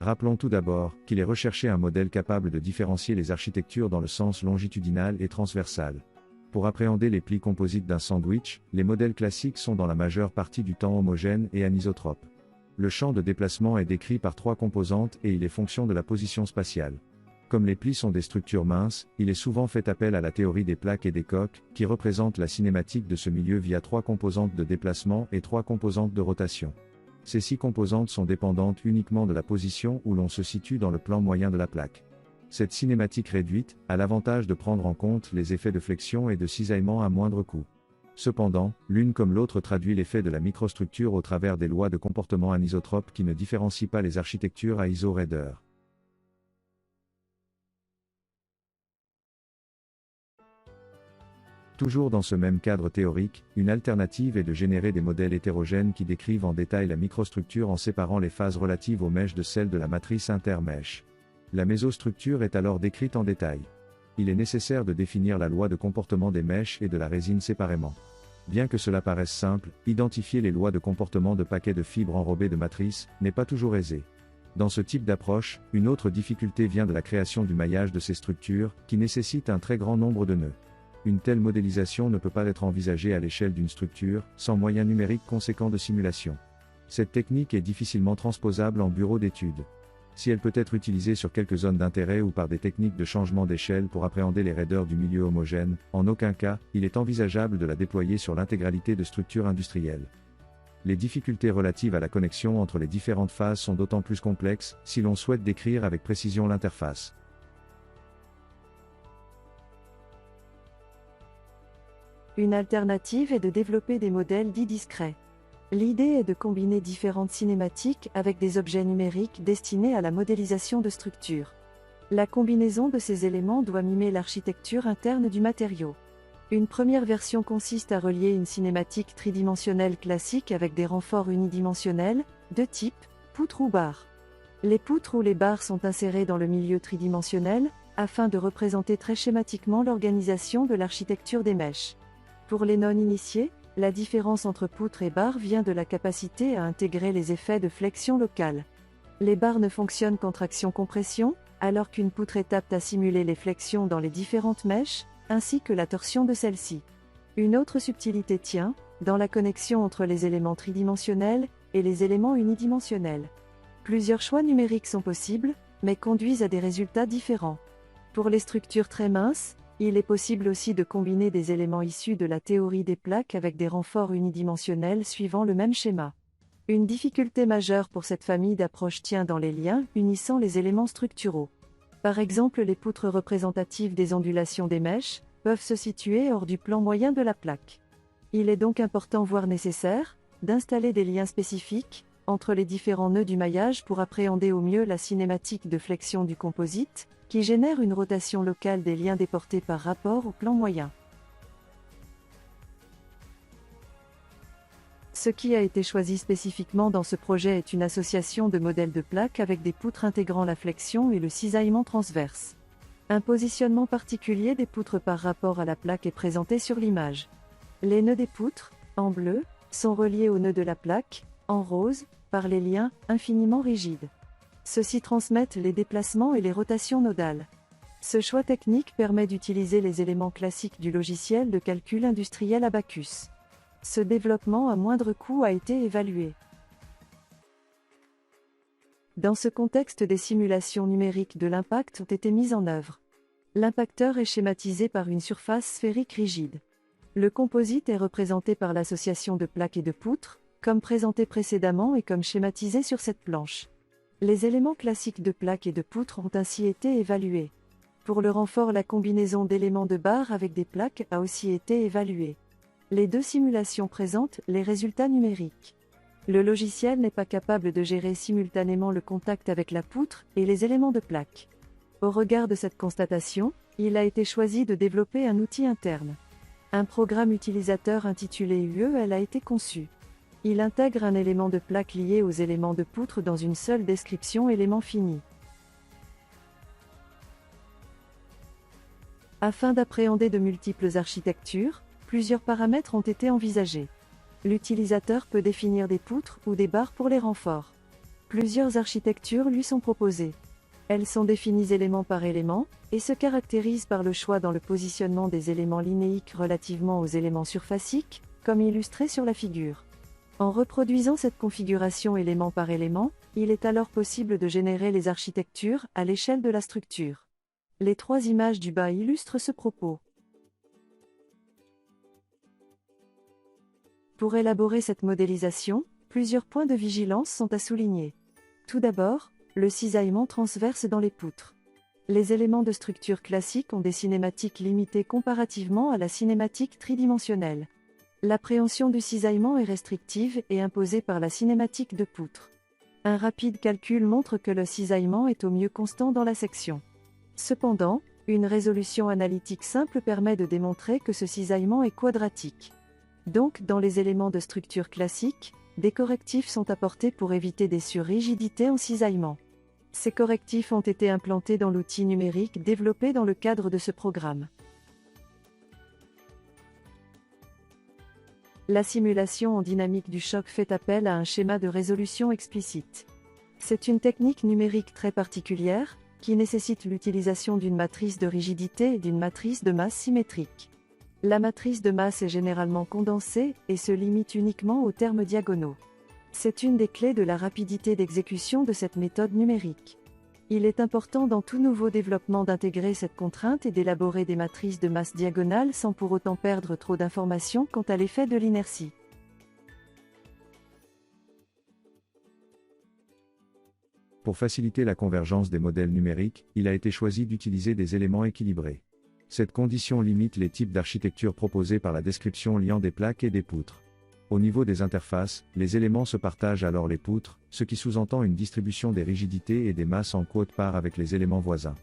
Rappelons tout d'abord qu'il est recherché un modèle capable de différencier les architectures dans le sens longitudinal et transversal. Pour appréhender les plis composites d'un sandwich, les modèles classiques sont dans la majeure partie du temps homogènes et anisotropes. Le champ de déplacement est décrit par 3 composantes et il est fonction de la position spatiale. Comme les plis sont des structures minces, il est souvent fait appel à la théorie des plaques et des coques, qui représente la cinématique de ce milieu via 3 composantes de déplacement et 3 composantes de rotation. Ces 6 composantes sont dépendantes uniquement de la position où l'on se situe dans le plan moyen de la plaque. Cette cinématique réduite a l'avantage de prendre en compte les effets de flexion et de cisaillement à moindre coût. Cependant, l'une comme l'autre traduit l'effet de la microstructure au travers des lois de comportement anisotropes qui ne différencient pas les architectures à IsoRaider. Toujours dans ce même cadre théorique, une alternative est de générer des modèles hétérogènes qui décrivent en détail la microstructure en séparant les phases relatives aux mèches de celles de la matrice intermèche. La mésostructure est alors décrite en détail. Il est nécessaire de définir la loi de comportement des mèches et de la résine séparément. Bien que cela paraisse simple, identifier les lois de comportement de paquets de fibres enrobées de matrices n'est pas toujours aisé. Dans ce type d'approche, une autre difficulté vient de la création du maillage de ces structures, qui nécessite un très grand nombre de nœuds. Une telle modélisation ne peut pas être envisagée à l'échelle d'une structure, sans moyens numériques conséquents de simulation. Cette technique est difficilement transposable en bureau d'études. Si elle peut être utilisée sur quelques zones d'intérêt ou par des techniques de changement d'échelle pour appréhender les raideurs du milieu homogène, en aucun cas, il est envisageable de la déployer sur l'intégralité de structures industrielles. Les difficultés relatives à la connexion entre les différentes phases sont d'autant plus complexes, si l'on souhaite décrire avec précision l'interface. Une alternative est de développer des modèles dits discrets. L'idée est de combiner différentes cinématiques avec des objets numériques destinés à la modélisation de structures. La combinaison de ces éléments doit mimer l'architecture interne du matériau. Une première version consiste à relier une cinématique tridimensionnelle classique avec des renforts unidimensionnels, de type poutre ou barre. Les poutres ou les barres sont insérées dans le milieu tridimensionnel, afin de représenter très schématiquement l'organisation de l'architecture des mèches. Pour les non-initiés, la différence entre poutre et barre vient de la capacité à intégrer les effets de flexion locale. Les barres ne fonctionnent qu'en traction-compression, alors qu'une poutre est apte à simuler les flexions dans les différentes mèches, ainsi que la torsion de celle-ci. Une autre subtilité tient dans la connexion entre les éléments tridimensionnels et les éléments unidimensionnels. Plusieurs choix numériques sont possibles, mais conduisent à des résultats différents. Pour les structures très minces, il est possible aussi de combiner des éléments issus de la théorie des plaques avec des renforts unidimensionnels suivant le même schéma. Une difficulté majeure pour cette famille d'approches tient dans les liens unissant les éléments structuraux. Par exemple, les poutres représentatives des ondulations des mèches peuvent se situer hors du plan moyen de la plaque. Il est donc important, voire nécessaire, d'installer des liens spécifiques entre les différents nœuds du maillage pour appréhender au mieux la cinématique de flexion du composite, qui génère une rotation locale des liens déportés par rapport au plan moyen. Ce qui a été choisi spécifiquement dans ce projet est une association de modèles de plaques avec des poutres intégrant la flexion et le cisaillement transverse. Un positionnement particulier des poutres par rapport à la plaque est présenté sur l'image. Les nœuds des poutres, en bleu, sont reliés aux nœuds de la plaque, en rose, par les liens infiniment rigides. Ceux-ci transmettent les déplacements et les rotations nodales. Ce choix technique permet d'utiliser les éléments classiques du logiciel de calcul industriel Abacus. Ce développement à moindre coût a été évalué. Dans ce contexte, des simulations numériques de l'impact ont été mises en œuvre. L'impacteur est schématisé par une surface sphérique rigide. Le composite est représenté par l'association de plaques et de poutres, comme présenté précédemment et comme schématisé sur cette planche. Les éléments classiques de plaques et de poutres ont ainsi été évalués. Pour le renfort, la combinaison d'éléments de barres avec des plaques a aussi été évaluée. Les deux simulations présentent les résultats numériques. Le logiciel n'est pas capable de gérer simultanément le contact avec la poutre et les éléments de plaque. Au regard de cette constatation, il a été choisi de développer un outil interne. Un programme utilisateur intitulé UEL a été conçu. Il intègre un élément de plaque lié aux éléments de poutre dans une seule description élément fini. Afin d'appréhender de multiples architectures, plusieurs paramètres ont été envisagés. L'utilisateur peut définir des poutres ou des barres pour les renforts. Plusieurs architectures lui sont proposées. Elles sont définies élément par élément, et se caractérisent par le choix dans le positionnement des éléments linéiques relativement aux éléments surfaciques, comme illustré sur la figure. En reproduisant cette configuration élément par élément, il est alors possible de générer les architectures à l'échelle de la structure. Les trois images du bas illustrent ce propos. Pour élaborer cette modélisation, plusieurs points de vigilance sont à souligner. Tout d'abord, le cisaillement transverse dans les poutres. Les éléments de structure classique ont des cinématiques limitées comparativement à la cinématique tridimensionnelle. L'appréhension du cisaillement est restrictive et imposée par la cinématique de poutre. Un rapide calcul montre que le cisaillement est au mieux constant dans la section. Cependant, une résolution analytique simple permet de démontrer que ce cisaillement est quadratique. Donc, dans les éléments de structure classique, des correctifs sont apportés pour éviter des surrigidités en cisaillement. Ces correctifs ont été implantés dans l'outil numérique développé dans le cadre de ce programme. La simulation en dynamique du choc fait appel à un schéma de résolution explicite. C'est une technique numérique très particulière, qui nécessite l'utilisation d'une matrice de rigidité et d'une matrice de masse symétrique. La matrice de masse est généralement condensée et se limite uniquement aux termes diagonaux. C'est une des clés de la rapidité d'exécution de cette méthode numérique. Il est important dans tout nouveau développement d'intégrer cette contrainte et d'élaborer des matrices de masse diagonale sans pour autant perdre trop d'informations quant à l'effet de l'inertie. Pour faciliter la convergence des modèles numériques, il a été choisi d'utiliser des éléments équilibrés. Cette condition limite les types d'architecture proposés par la description liant des plaques et des poutres. Au niveau des interfaces, les éléments se partagent alors les poutres, ce qui sous-entend une distribution des rigidités et des masses en quote-part avec les éléments voisins.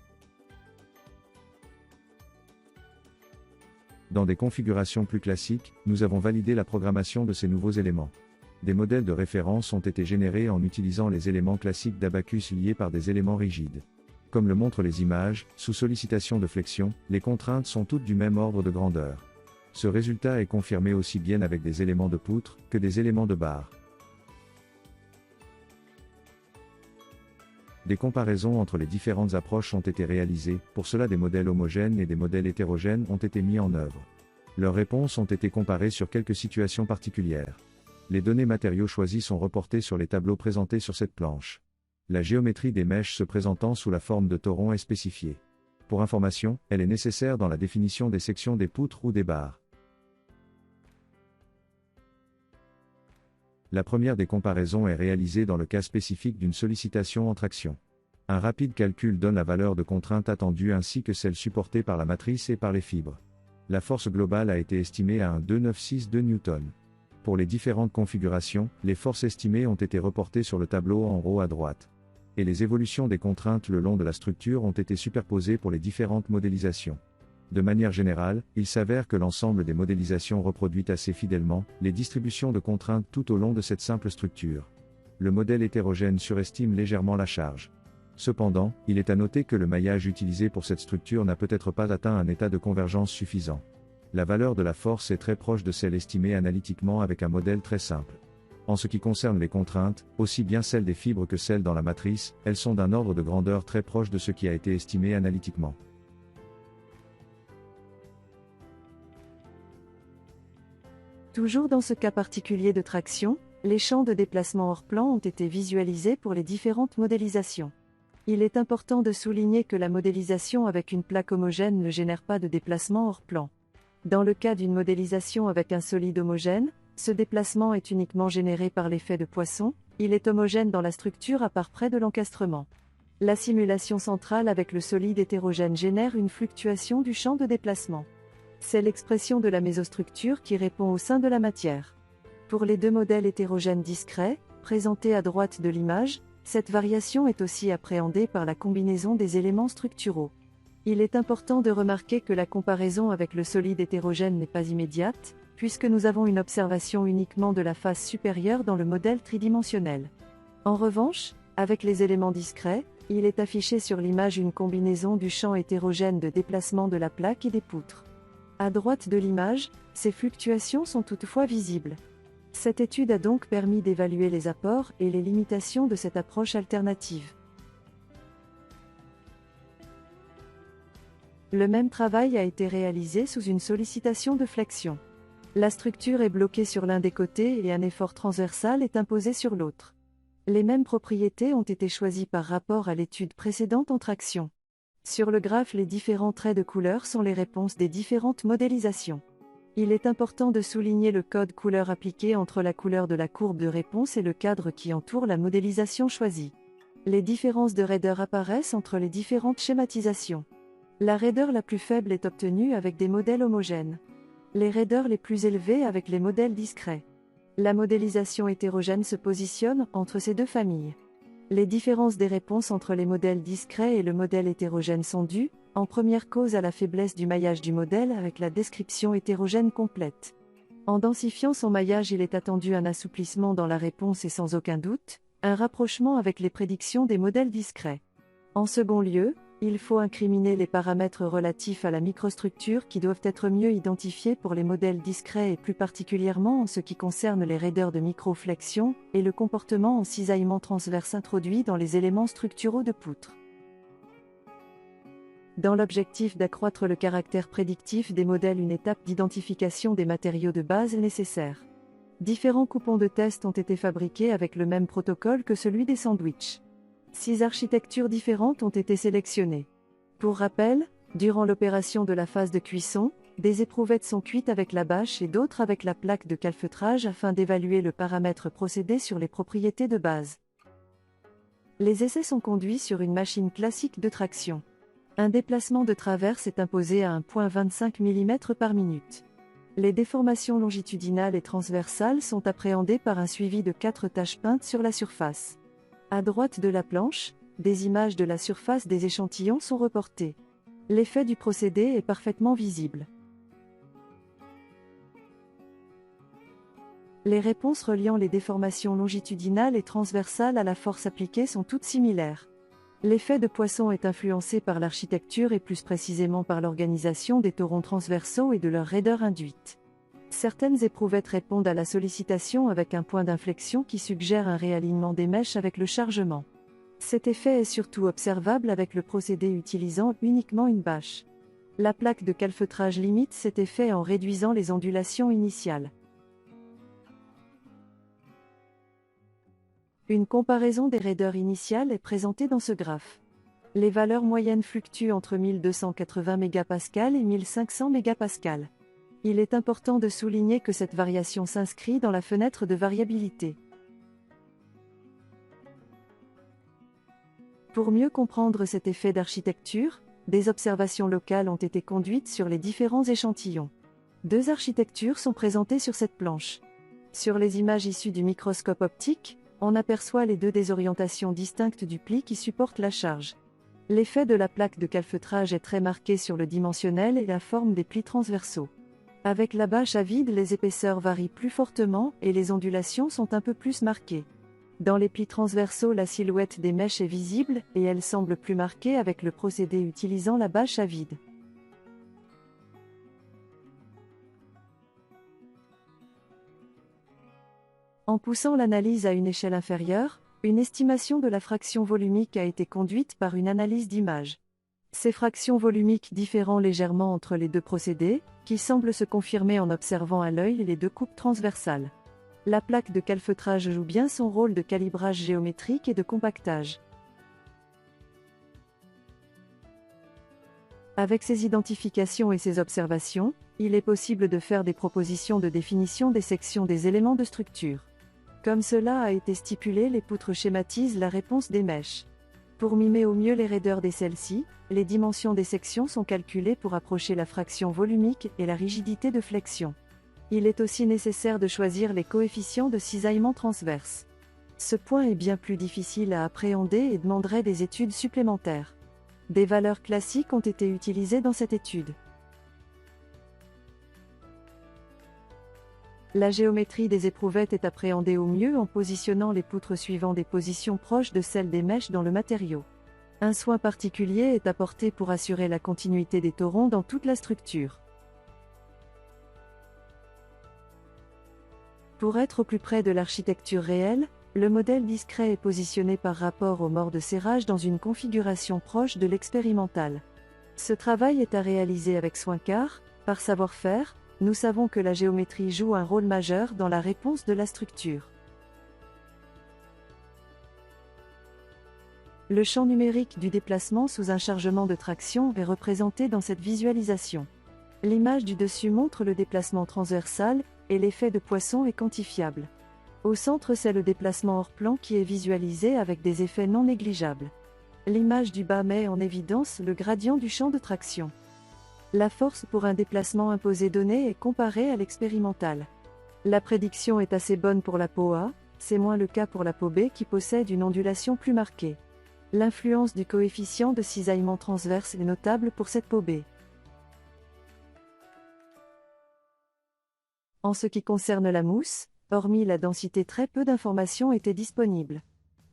Dans des configurations plus classiques, nous avons validé la programmation de ces nouveaux éléments. Des modèles de référence ont été générés en utilisant les éléments classiques d'Abaqus liés par des éléments rigides. Comme le montrent les images, sous sollicitation de flexion, les contraintes sont toutes du même ordre de grandeur. Ce résultat est confirmé aussi bien avec des éléments de poutre que des éléments de barre. Des comparaisons entre les différentes approches ont été réalisées, pour cela des modèles homogènes et des modèles hétérogènes ont été mis en œuvre. Leurs réponses ont été comparées sur quelques situations particulières. Les données matériaux choisis sont reportées sur les tableaux présentés sur cette planche. La géométrie des mèches se présentant sous la forme de torons est spécifiée. Pour information, elle est nécessaire dans la définition des sections des poutres ou des barres. La première des comparaisons est réalisée dans le cas spécifique d'une sollicitation en traction. Un rapide calcul donne la valeur de contrainte attendue ainsi que celle supportée par la matrice et par les fibres. La force globale a été estimée à 1,2962 N. Pour les différentes configurations, les forces estimées ont été reportées sur le tableau en haut à droite. Et les évolutions des contraintes le long de la structure ont été superposées pour les différentes modélisations. De manière générale, il s'avère que l'ensemble des modélisations reproduit assez fidèlement les distributions de contraintes tout au long de cette simple structure. Le modèle hétérogène surestime légèrement la charge. Cependant, il est à noter que le maillage utilisé pour cette structure n'a peut-être pas atteint un état de convergence suffisant. La valeur de la force est très proche de celle estimée analytiquement avec un modèle très simple. En ce qui concerne les contraintes, aussi bien celles des fibres que celles dans la matrice, elles sont d'un ordre de grandeur très proche de ce qui a été estimé analytiquement. Toujours dans ce cas particulier de traction, les champs de déplacement hors plan ont été visualisés pour les différentes modélisations. Il est important de souligner que la modélisation avec une plaque homogène ne génère pas de déplacement hors plan. Dans le cas d'une modélisation avec un solide homogène, ce déplacement est uniquement généré par l'effet de Poisson, il est homogène dans la structure à part près de l'encastrement. La simulation centrale avec le solide hétérogène génère une fluctuation du champ de déplacement. C'est l'expression de la mésostructure qui répond au sein de la matière. Pour les deux modèles hétérogènes discrets, présentés à droite de l'image, cette variation est aussi appréhendée par la combinaison des éléments structuraux. Il est important de remarquer que la comparaison avec le solide hétérogène n'est pas immédiate, puisque nous avons une observation uniquement de la face supérieure dans le modèle tridimensionnel. En revanche, avec les éléments discrets, il est affiché sur l'image une combinaison du champ hétérogène de déplacement de la plaque et des poutres. À droite de l'image, ces fluctuations sont toutefois visibles. Cette étude a donc permis d'évaluer les apports et les limitations de cette approche alternative. Le même travail a été réalisé sous une sollicitation de flexion. La structure est bloquée sur l'un des côtés et un effort transversal est imposé sur l'autre. Les mêmes propriétés ont été choisies par rapport à l'étude précédente en traction. Sur le graphe, les différents traits de couleur sont les réponses des différentes modélisations. Il est important de souligner le code couleur appliqué entre la couleur de la courbe de réponse et le cadre qui entoure la modélisation choisie. Les différences de raideur apparaissent entre les différentes schématisations. La raideur la plus faible est obtenue avec des modèles homogènes. Les raideurs les plus élevées avec les modèles discrets. La modélisation hétérogène se positionne entre ces deux familles. Les différences des réponses entre les modèles discrets et le modèle hétérogène sont dues, en première cause à la faiblesse du maillage du modèle avec la description hétérogène complète. En densifiant son maillage, il est attendu un assouplissement dans la réponse et sans aucun doute, un rapprochement avec les prédictions des modèles discrets. En second lieu, Il faut incriminer les paramètres relatifs à la microstructure qui doivent être mieux identifiés pour les modèles discrets et plus particulièrement en ce qui concerne les raideurs de microflexion et le comportement en cisaillement transverse introduit dans les éléments structuraux de poutres. Dans l'objectif d'accroître le caractère prédictif des modèles, une étape d'identification des matériaux de base est nécessaire. Différents coupons de test ont été fabriqués avec le même protocole que celui des sandwichs. 6 architectures différentes ont été sélectionnées. Pour rappel, durant l'opération de la phase de cuisson, des éprouvettes sont cuites avec la bâche et d'autres avec la plaque de calfeutrage afin d'évaluer le paramètre procédé sur les propriétés de base. Les essais sont conduits sur une machine classique de traction. Un déplacement de traverse est imposé à 1,25 mm par minute. Les déformations longitudinales et transversales sont appréhendées par un suivi de 4 taches peintes sur la surface. À droite de la planche, des images de la surface des échantillons sont reportées. L'effet du procédé est parfaitement visible. Les réponses reliant les déformations longitudinales et transversales à la force appliquée sont toutes similaires. L'effet de Poisson est influencé par l'architecture et plus précisément par l'organisation des torons transversaux et de leur raideur induite. Certaines éprouvettes répondent à la sollicitation avec un point d'inflexion qui suggère un réalignement des mèches avec le chargement. Cet effet est surtout observable avec le procédé utilisant uniquement une bâche. La plaque de calfeutrage limite cet effet en réduisant les ondulations initiales. Une comparaison des raideurs initiales est présentée dans ce graphe. Les valeurs moyennes fluctuent entre 1280 MPa et 1500 MPa. Il est important de souligner que cette variation s'inscrit dans la fenêtre de variabilité. Pour mieux comprendre cet effet d'architecture, des observations locales ont été conduites sur les différents échantillons. 2 architectures sont présentées sur cette planche. Sur les images issues du microscope optique, on aperçoit les 2 désorientations distinctes du pli qui supporte la charge. L'effet de la plaque de calfeutrage est très marqué sur le dimensionnel et la forme des plis transversaux. Avec la bâche à vide, les épaisseurs varient plus fortement et les ondulations sont un peu plus marquées. Dans les plis transversaux, la silhouette des mèches est visible et elle semble plus marquée avec le procédé utilisant la bâche à vide. En poussant l'analyse à une échelle inférieure, une estimation de la fraction volumique a été conduite par une analyse d'image. Ces fractions volumiques diffèrent légèrement entre les 2 procédés, qui semblent se confirmer en observant à l'œil les 2 coupes transversales. La plaque de calfeutrage joue bien son rôle de calibrage géométrique et de compactage. Avec ces identifications et ces observations, il est possible de faire des propositions de définition des sections des éléments de structure. Comme cela a été stipulé, les poutres schématisent la réponse des mèches. Pour mimer au mieux les raideurs de celles-ci, les dimensions des sections sont calculées pour approcher la fraction volumique et la rigidité de flexion. Il est aussi nécessaire de choisir les coefficients de cisaillement transverse. Ce point est bien plus difficile à appréhender et demanderait des études supplémentaires. Des valeurs classiques ont été utilisées dans cette étude. La géométrie des éprouvettes est appréhendée au mieux en positionnant les poutres suivant des positions proches de celles des mèches dans le matériau. Un soin particulier est apporté pour assurer la continuité des torons dans toute la structure. Pour être au plus près de l'architecture réelle, le modèle discret est positionné par rapport au mort de serrage dans une configuration proche de l'expérimental. Ce travail est à réaliser avec soin car, par savoir-faire, nous savons que la géométrie joue un rôle majeur dans la réponse de la structure. Le champ numérique du déplacement sous un chargement de traction est représenté dans cette visualisation. L'image du dessus montre le déplacement transversal, et l'effet de Poisson est quantifiable. Au centre, c'est le déplacement hors plan qui est visualisé avec des effets non négligeables. L'image du bas met en évidence le gradient du champ de traction. La force pour un déplacement imposé donné est comparée à l'expérimental. La prédiction est assez bonne pour la peau A, c'est moins le cas pour la peau B qui possède une ondulation plus marquée. L'influence du coefficient de cisaillement transverse est notable pour cette peau B. En ce qui concerne la mousse, hormis la densité, très peu d'informations étaient disponibles.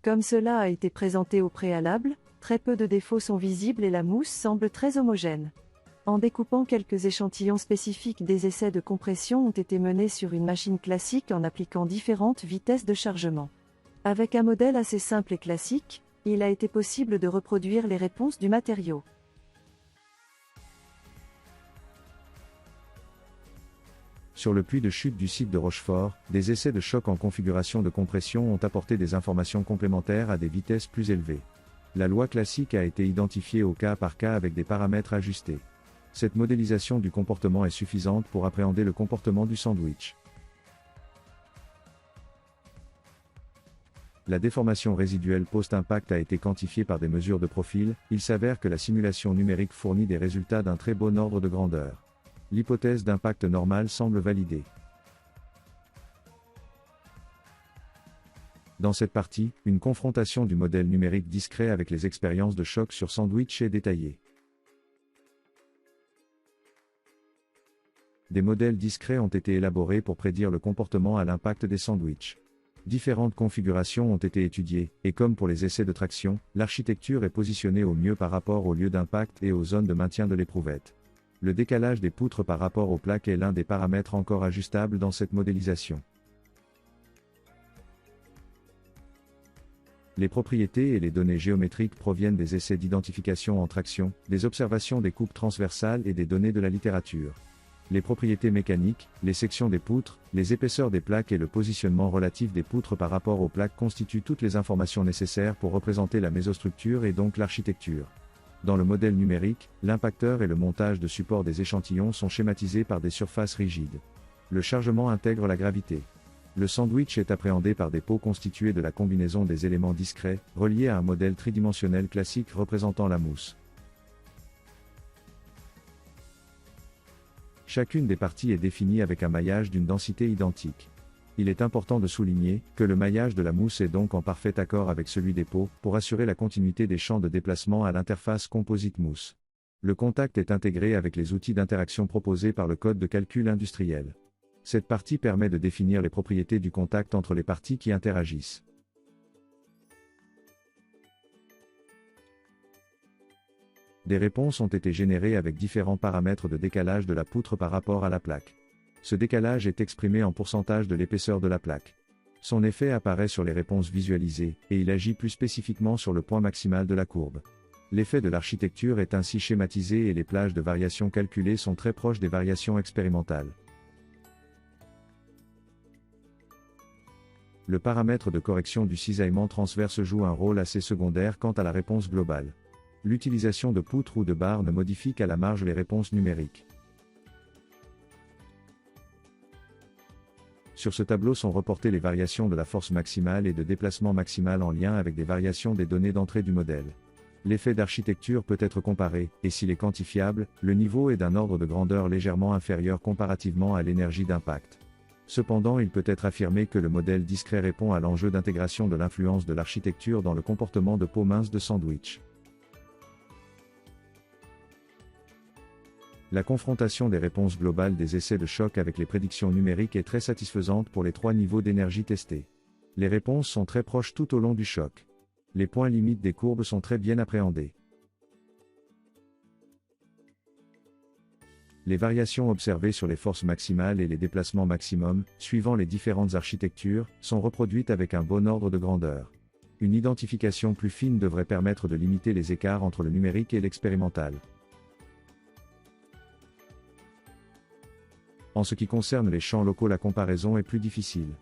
Comme cela a été présenté au préalable, Très peu de défauts sont visibles et la mousse semble très homogène. En découpant quelques échantillons spécifiques, des essais de compression ont été menés sur une machine classique en appliquant différentes vitesses de chargement. Avec un modèle assez simple et classique, il a été possible de reproduire les réponses du matériau. Sur le puits de chute du site de Rochefort, des essais de choc en configuration de compression ont apporté des informations complémentaires à des vitesses plus élevées. La loi classique a été identifiée au cas par cas avec des paramètres ajustés. Cette modélisation du comportement est suffisante pour appréhender le comportement du sandwich. La déformation résiduelle post-impact a été quantifiée par des mesures de profil. Il s'avère que la simulation numérique fournit des résultats d'un très bon ordre de grandeur. L'hypothèse d'impact normal semble validée. Dans cette partie, une confrontation du modèle numérique discret avec les expériences de choc sur sandwich est détaillée. Des modèles discrets ont été élaborés pour prédire le comportement à l'impact des sandwichs. Différentes configurations ont été étudiées, et comme pour les essais de traction, l'architecture est positionnée au mieux par rapport au lieu d'impact et aux zones de maintien de l'éprouvette. Le décalage des poutres par rapport aux plaques est l'un des paramètres encore ajustables dans cette modélisation. Les propriétés et les données géométriques proviennent des essais d'identification en traction, des observations des coupes transversales et des données de la littérature. Les propriétés mécaniques, les sections des poutres, les épaisseurs des plaques et le positionnement relatif des poutres par rapport aux plaques constituent toutes les informations nécessaires pour représenter la mésostructure et donc l'architecture. Dans le modèle numérique, l'impacteur et le montage de support des échantillons sont schématisés par des surfaces rigides. Le chargement intègre la gravité. Le sandwich est appréhendé par des pots constitués de la combinaison des éléments discrets, reliés à un modèle tridimensionnel classique représentant la mousse. Chacune des parties est définie avec un maillage d'une densité identique. Il est important de souligner que le maillage de la mousse est donc en parfait accord avec celui des pots, pour assurer la continuité des champs de déplacement à l'interface composite mousse. Le contact est intégré avec les outils d'interaction proposés par le code de calcul industriel. Cette partie permet de définir les propriétés du contact entre les parties qui interagissent. Des réponses ont été générées avec différents paramètres de décalage de la poutre par rapport à la plaque. Ce décalage est exprimé en pourcentage de l'épaisseur de la plaque. Son effet apparaît sur les réponses visualisées, et il agit plus spécifiquement sur le point maximal de la courbe. L'effet de l'architecture est ainsi schématisé et les plages de variation calculées sont très proches des variations expérimentales. Le paramètre de correction du cisaillement transverse joue un rôle assez secondaire quant à la réponse globale. L'utilisation de poutres ou de barres ne modifie qu'à la marge les réponses numériques. Sur ce tableau sont reportées les variations de la force maximale et de déplacement maximal en lien avec des variations des données d'entrée du modèle. L'effet d'architecture peut être comparé, et s'il est quantifiable, le niveau est d'un ordre de grandeur légèrement inférieur comparativement à l'énergie d'impact. Cependant, il peut être affirmé que le modèle discret répond à l'enjeu d'intégration de l'influence de l'architecture dans le comportement de peaux minces de sandwich. La confrontation des réponses globales des essais de choc avec les prédictions numériques est très satisfaisante pour les trois niveaux d'énergie testés. Les réponses sont très proches tout au long du choc. Les points limites des courbes sont très bien appréhendés. Les variations observées sur les forces maximales et les déplacements maximum, suivant les différentes architectures, sont reproduites avec un bon ordre de grandeur. Une identification plus fine devrait permettre de limiter les écarts entre le numérique et l'expérimental. En ce qui concerne les champs locaux, la comparaison est plus difficile.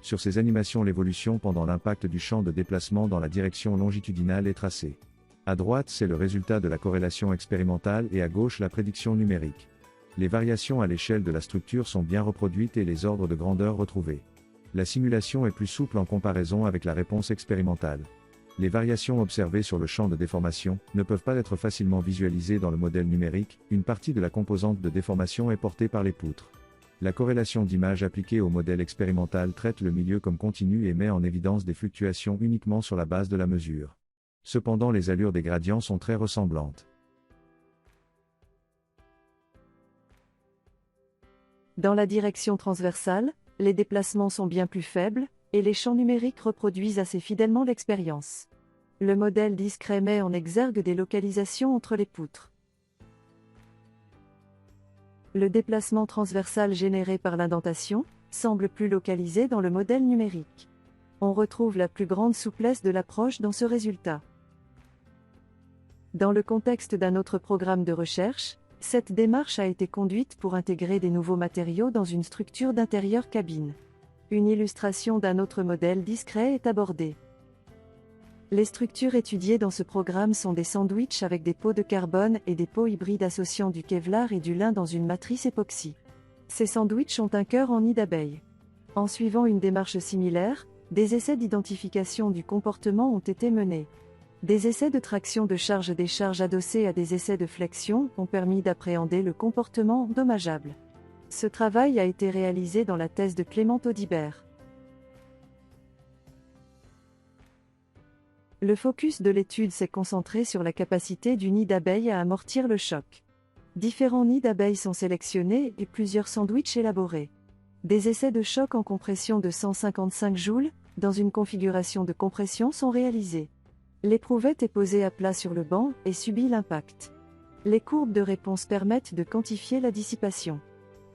Sur ces animations, l'évolution pendant l'impact du champ de déplacement dans la direction longitudinale est tracée. À droite, c'est le résultat de la corrélation expérimentale et à gauche la prédiction numérique. Les variations à l'échelle de la structure sont bien reproduites et les ordres de grandeur retrouvés. La simulation est plus souple en comparaison avec la réponse expérimentale. Les variations observées sur le champ de déformation ne peuvent pas être facilement visualisées dans le modèle numérique. Une partie de la composante de déformation est portée par les poutres. La corrélation d'images appliquée au modèle expérimental traite le milieu comme continu et met en évidence des fluctuations uniquement sur la base de la mesure. Cependant, les allures des gradients sont très ressemblantes. Dans la direction transversale, les déplacements sont bien plus faibles, et les champs numériques reproduisent assez fidèlement l'expérience. Le modèle discret met en exergue des localisations entre les poutres. Le déplacement transversal généré par l'indentation semble plus localisé dans le modèle numérique. On retrouve la plus grande souplesse de l'approche dans ce résultat. Dans le contexte d'un autre programme de recherche, cette démarche a été conduite pour intégrer des nouveaux matériaux dans une structure d'intérieur cabine. Une illustration d'un autre modèle discret est abordée. Les structures étudiées dans ce programme sont des sandwichs avec des pots de carbone et des pots hybrides associant du Kevlar et du lin dans une matrice époxy. Ces sandwichs ont un cœur en nid d'abeille. En suivant une démarche similaire, des essais d'identification du comportement ont été menés. Des essais de traction de charge-décharge adossés à des essais de flexion ont permis d'appréhender le comportement dommageable. Ce travail a été réalisé dans la thèse de Clément Audibert. Le focus de l'étude s'est concentré sur la capacité du nid d'abeille à amortir le choc. Différents nids d'abeilles sont sélectionnés et plusieurs sandwichs élaborés. Des essais de choc en compression de 155 joules, dans une configuration de compression, sont réalisés. L'éprouvette est posée à plat sur le banc et subit l'impact. Les courbes de réponse permettent de quantifier la dissipation.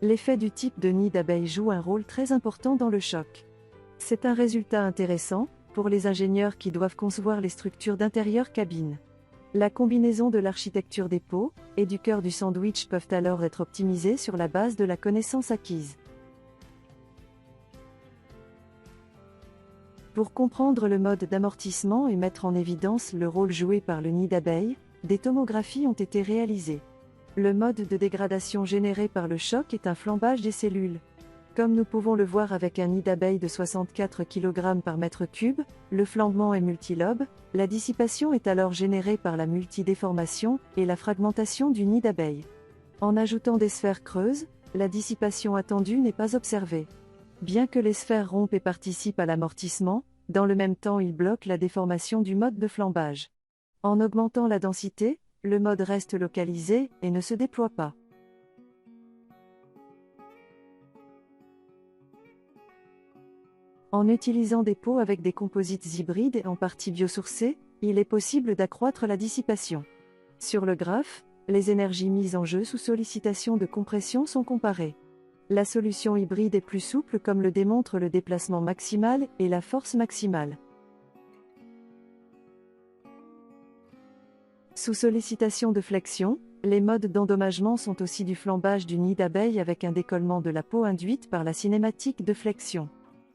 L'effet du type de nid d'abeille joue un rôle très important dans le choc. C'est un résultat intéressant pour les ingénieurs qui doivent concevoir les structures d'intérieur cabine. La combinaison de l'architecture des pots et du cœur du sandwich peuvent alors être optimisées sur la base de la connaissance acquise. Pour comprendre le mode d'amortissement et mettre en évidence le rôle joué par le nid d'abeille, des tomographies ont été réalisées. Le mode de dégradation généré par le choc est un flambage des cellules. Comme nous pouvons le voir avec un nid d'abeille de 64 kg par mètre cube, le flambement est multilobe, la dissipation est alors générée par la multidéformation et la fragmentation du nid d'abeille. En ajoutant des sphères creuses, la dissipation attendue n'est pas observée. Bien que les sphères rompent et participent à l'amortissement, dans le même temps ils bloquent la déformation du mode de flambage. En augmentant la densité, le mode reste localisé et ne se déploie pas. En utilisant des pots avec des composites hybrides et en partie biosourcés, il est possible d'accroître la dissipation. Sur le graphe, les énergies mises en jeu sous sollicitation de compression sont comparées. La solution hybride est plus souple comme le démontre le déplacement maximal et la force maximale. Sous sollicitation de flexion, les modes d'endommagement sont aussi du flambage du nid d'abeille avec un décollement de la peau induite par la cinématique de flexion.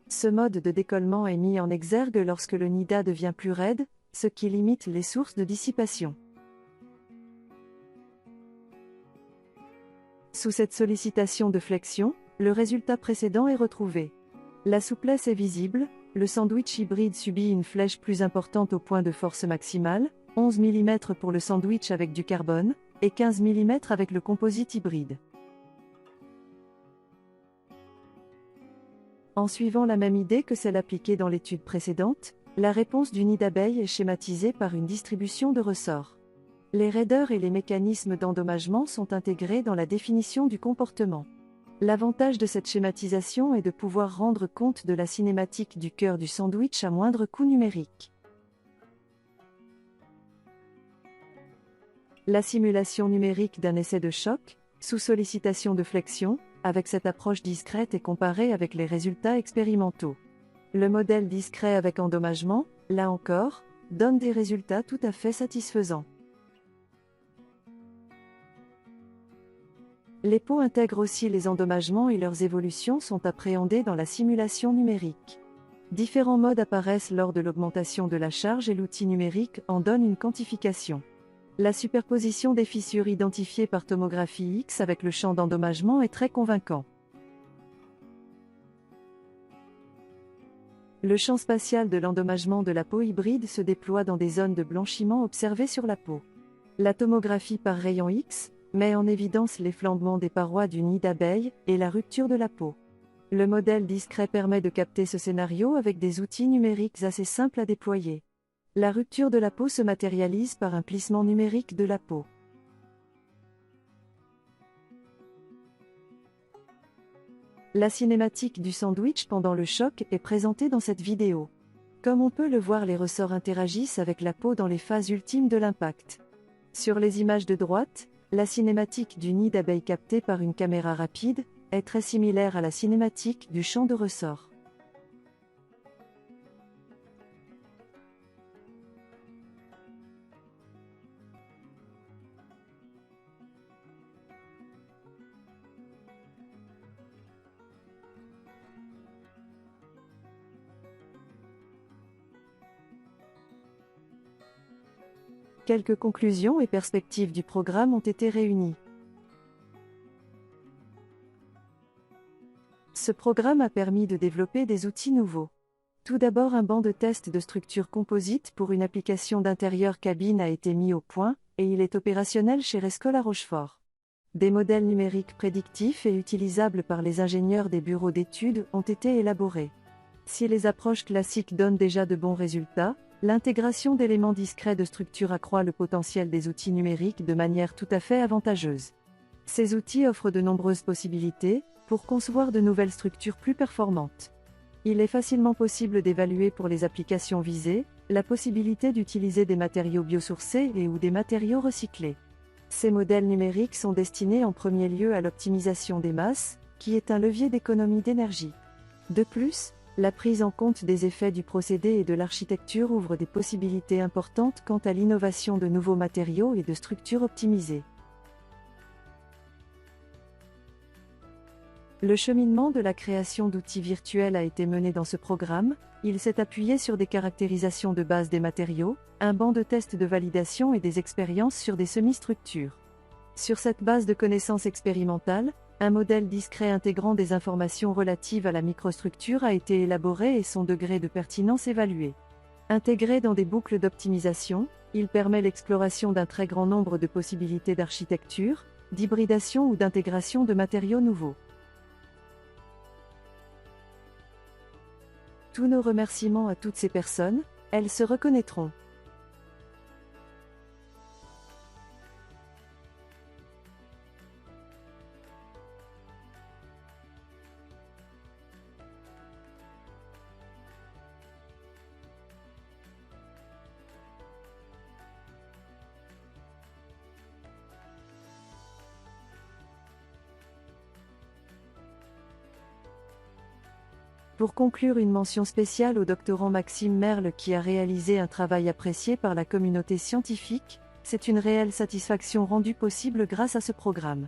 Ce mode de décollement est mis en exergue lorsque le nida devient plus raide, ce qui limite les sources de dissipation. Sous cette sollicitation de flexion, le résultat précédent est retrouvé. La souplesse est visible, le sandwich hybride subit une flèche plus importante au point de force maximale, 11 mm pour le sandwich avec du carbone, et 15 mm avec le composite hybride. En suivant la même idée que celle appliquée dans l'étude précédente, la réponse du nid d'abeille est schématisée par une distribution de ressorts. Les raideurs et les mécanismes d'endommagement sont intégrés dans la définition du comportement. L'avantage de cette schématisation est de pouvoir rendre compte de la cinématique du cœur du sandwich à moindre coût numérique. La simulation numérique d'un essai de choc, sous sollicitation de flexion, avec cette approche discrète est comparée avec les résultats expérimentaux. Le modèle discret avec endommagement, là encore, donne des résultats tout à fait satisfaisants. Les pots intègrent aussi les endommagements et leurs évolutions sont appréhendées dans la simulation numérique. Différents modes apparaissent lors de l'augmentation de la charge et l'outil numérique en donne une quantification. La superposition des fissures identifiées par tomographie X avec le champ d'endommagement est très convaincant. Le champ spatial de l'endommagement de la peau hybride se déploie dans des zones de blanchiment observées sur la peau. La tomographie par rayon X met en évidence les flambements des parois du nid d'abeille et la rupture de la peau. Le modèle discret permet de capter ce scénario avec des outils numériques assez simples à déployer. La rupture de la peau se matérialise par un plissement numérique de la peau. La cinématique du sandwich pendant le choc est présentée dans cette vidéo. Comme on peut le voir, les ressorts interagissent avec la peau dans les phases ultimes de l'impact. Sur les images de droite, la cinématique du nid d'abeille captée par une caméra rapide est très similaire à la cinématique du champ de ressort. Quelques conclusions et perspectives du programme ont été réunies. Ce programme a permis de développer des outils nouveaux. Tout d'abord, un banc de test de structure composite pour une application d'intérieur cabine a été mis au point, et il est opérationnel chez Rescoll à Rochefort. Des modèles numériques prédictifs et utilisables par les ingénieurs des bureaux d'études ont été élaborés. Si les approches classiques donnent déjà de bons résultats, l'intégration d'éléments discrets de structure accroît le potentiel des outils numériques de manière tout à fait avantageuse. Ces outils offrent de nombreuses possibilités pour concevoir de nouvelles structures plus performantes. Il est facilement possible d'évaluer pour les applications visées la possibilité d'utiliser des matériaux biosourcés et/ou des matériaux recyclés. Ces modèles numériques sont destinés en premier lieu à l'optimisation des masses, qui est un levier d'économie d'énergie. De plus, la prise en compte des effets du procédé et de l'architecture ouvre des possibilités importantes quant à l'innovation de nouveaux matériaux et de structures optimisées. Le cheminement de la création d'outils virtuels a été mené dans ce programme. Il s'est appuyé sur des caractérisations de base des matériaux, un banc de tests de validation et des expériences sur des semi-structures. Sur cette base de connaissances expérimentales, un modèle discret intégrant des informations relatives à la microstructure a été élaboré et son degré de pertinence évalué. Intégré dans des boucles d'optimisation, il permet l'exploration d'un très grand nombre de possibilités d'architecture, d'hybridation ou d'intégration de matériaux nouveaux. Tous nos remerciements à toutes ces personnes, elles se reconnaîtront. Pour conclure, une mention spéciale au doctorant Maxime Merle qui a réalisé un travail apprécié par la communauté scientifique. C'est une réelle satisfaction rendue possible grâce à ce programme.